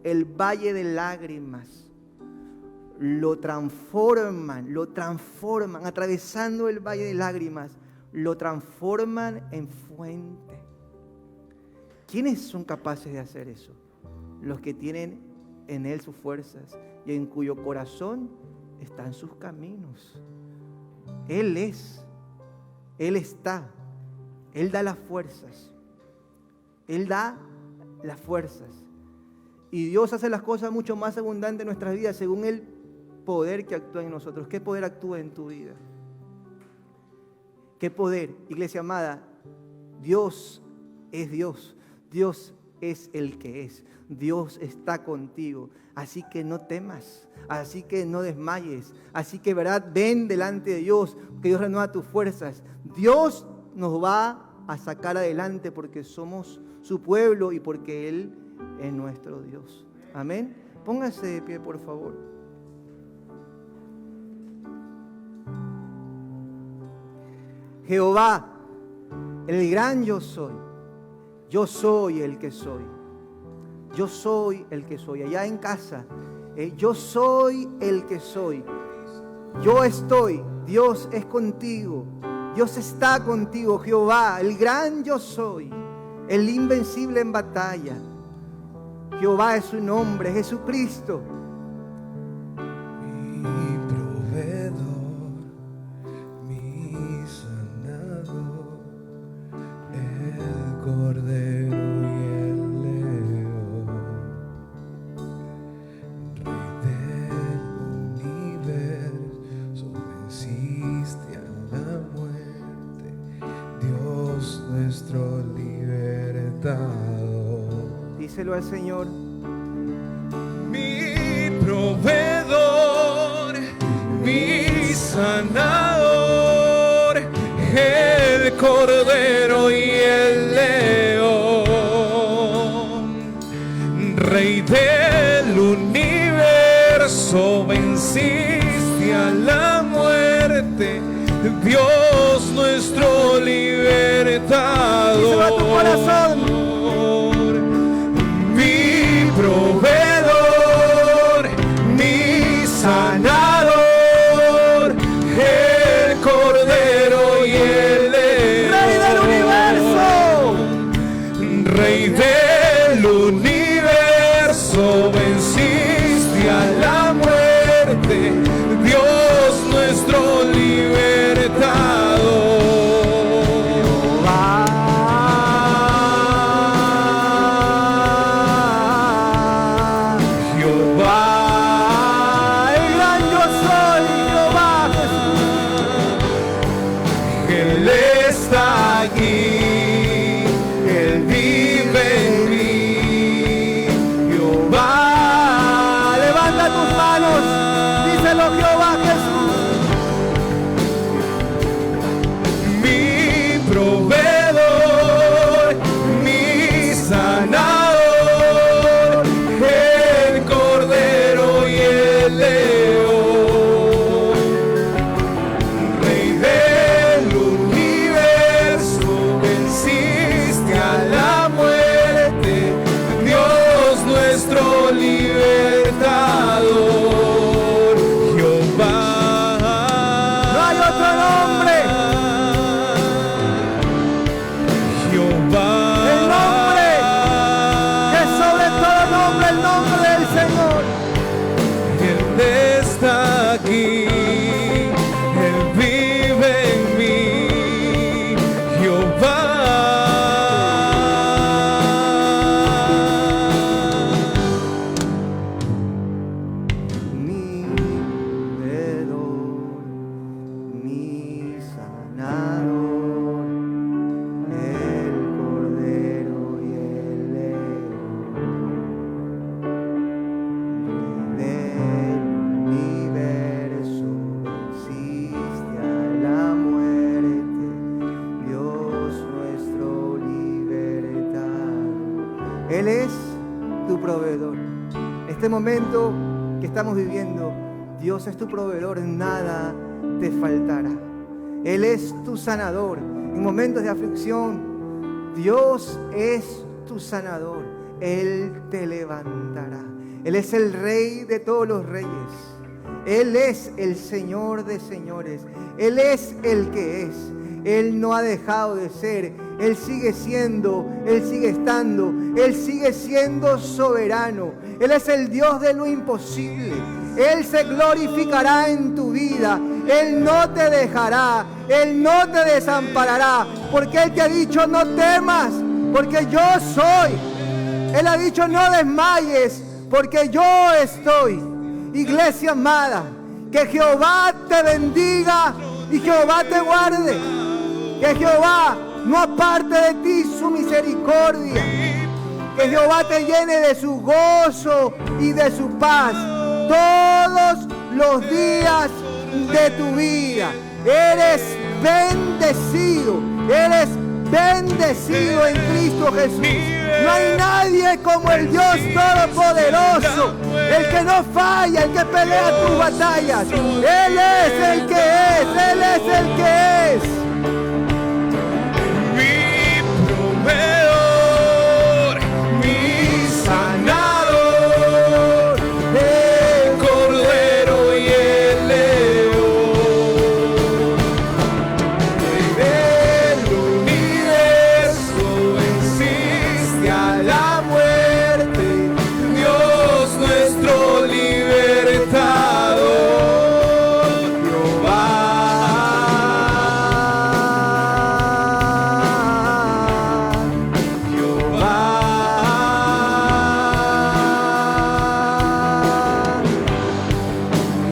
el valle de lágrimas. Lo transforman, atravesando el valle de lágrimas, lo transforman en fuente. ¿Quiénes son capaces de hacer eso? Los que tienen en Él sus fuerzas y en cuyo corazón están sus caminos. Él es, Él está, Él da las fuerzas, Él da las fuerzas. Y Dios hace las cosas mucho más abundantes en nuestras vidas según el poder que actúa en nosotros. ¿Qué poder actúa en tu vida? ¿Qué poder? Iglesia amada, Dios es Dios. Dios es el que es. Dios está contigo. Así que no temas. Así que no desmayes. Así que, ¿verdad? Ven delante de Dios, que Dios renueva tus fuerzas. Dios nos va a sacar adelante porque somos su pueblo y porque Él es nuestro Dios. Amén. Póngase de pie, por favor. Jehová, el gran yo soy. Yo soy el que soy. Yo soy el que soy. Allá en casa, yo soy el que soy. Yo estoy. Dios es contigo. Dios está contigo. Jehová, el gran yo soy. El invencible en batalla. Jehová es su nombre, Jesucristo. Mi proveedor, mi sanador, el cordero y el león, Rey del universo, venciste a la muerte, Dios nuestro libertador. Díselo al Señor. Mi proveedor, mi sanador, el cordero y el león, Rey del universo, venciste a la muerte, Dios nuestro libertador. Díselo a tu corazón. Proveedor, mi sanador, el cordero y el león, Rey del universo, Rey del universo, venciste a la muerte, Dios nuestro libertador. Él es tu proveedor. Este momento que estamos viviendo, Dios es tu proveedor, nada te faltará. Él es tu sanador. En momentos de aflicción, Dios es tu sanador. Él te levantará. Él es el Rey de todos los reyes. Él es el Señor de señores. Él es el que es. Él no ha dejado de ser. Él sigue siendo, Él sigue estando, Él sigue siendo soberano. Él es el Dios de lo imposible. Él se glorificará en tu vida. Él no te dejará, Él no te desamparará, porque Él te ha dicho: no temas, porque yo soy Él ha dicho: no desmayes, porque yo estoy. Iglesia amada, que Jehová te bendiga y Jehová te guarde. Que Jehová no aparte de ti su misericordia. Que Jehová te llene de su gozo y de su paz todos los días de tu vida. Eres bendecido, eres bendecido en Cristo Jesús. No hay nadie como el Dios Todopoderoso, el que no falla, el que pelea tus batallas. Él es el que es, Él es el que es. Mi proveedor, mi sanador, el cordero y el león. Del universo venciste a la muerte, Dios nuestro libertador, Jehová.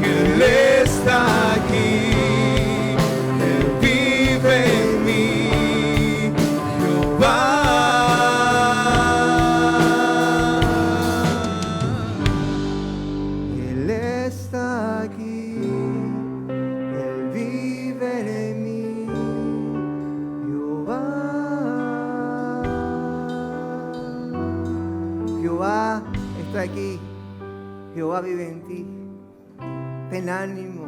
Él está aquí, Él vive en mí, Jehová. Él está aquí, Él vive en mí, Jehová. Jehová está aquí, Jehová vive en ti. Ten ánimo,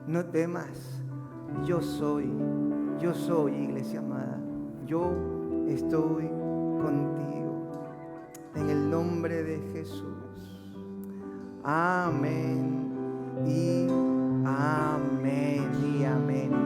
no temas. Yo soy, iglesia amada. Yo estoy contigo. En el nombre de Jesús. Amén y amén y amén.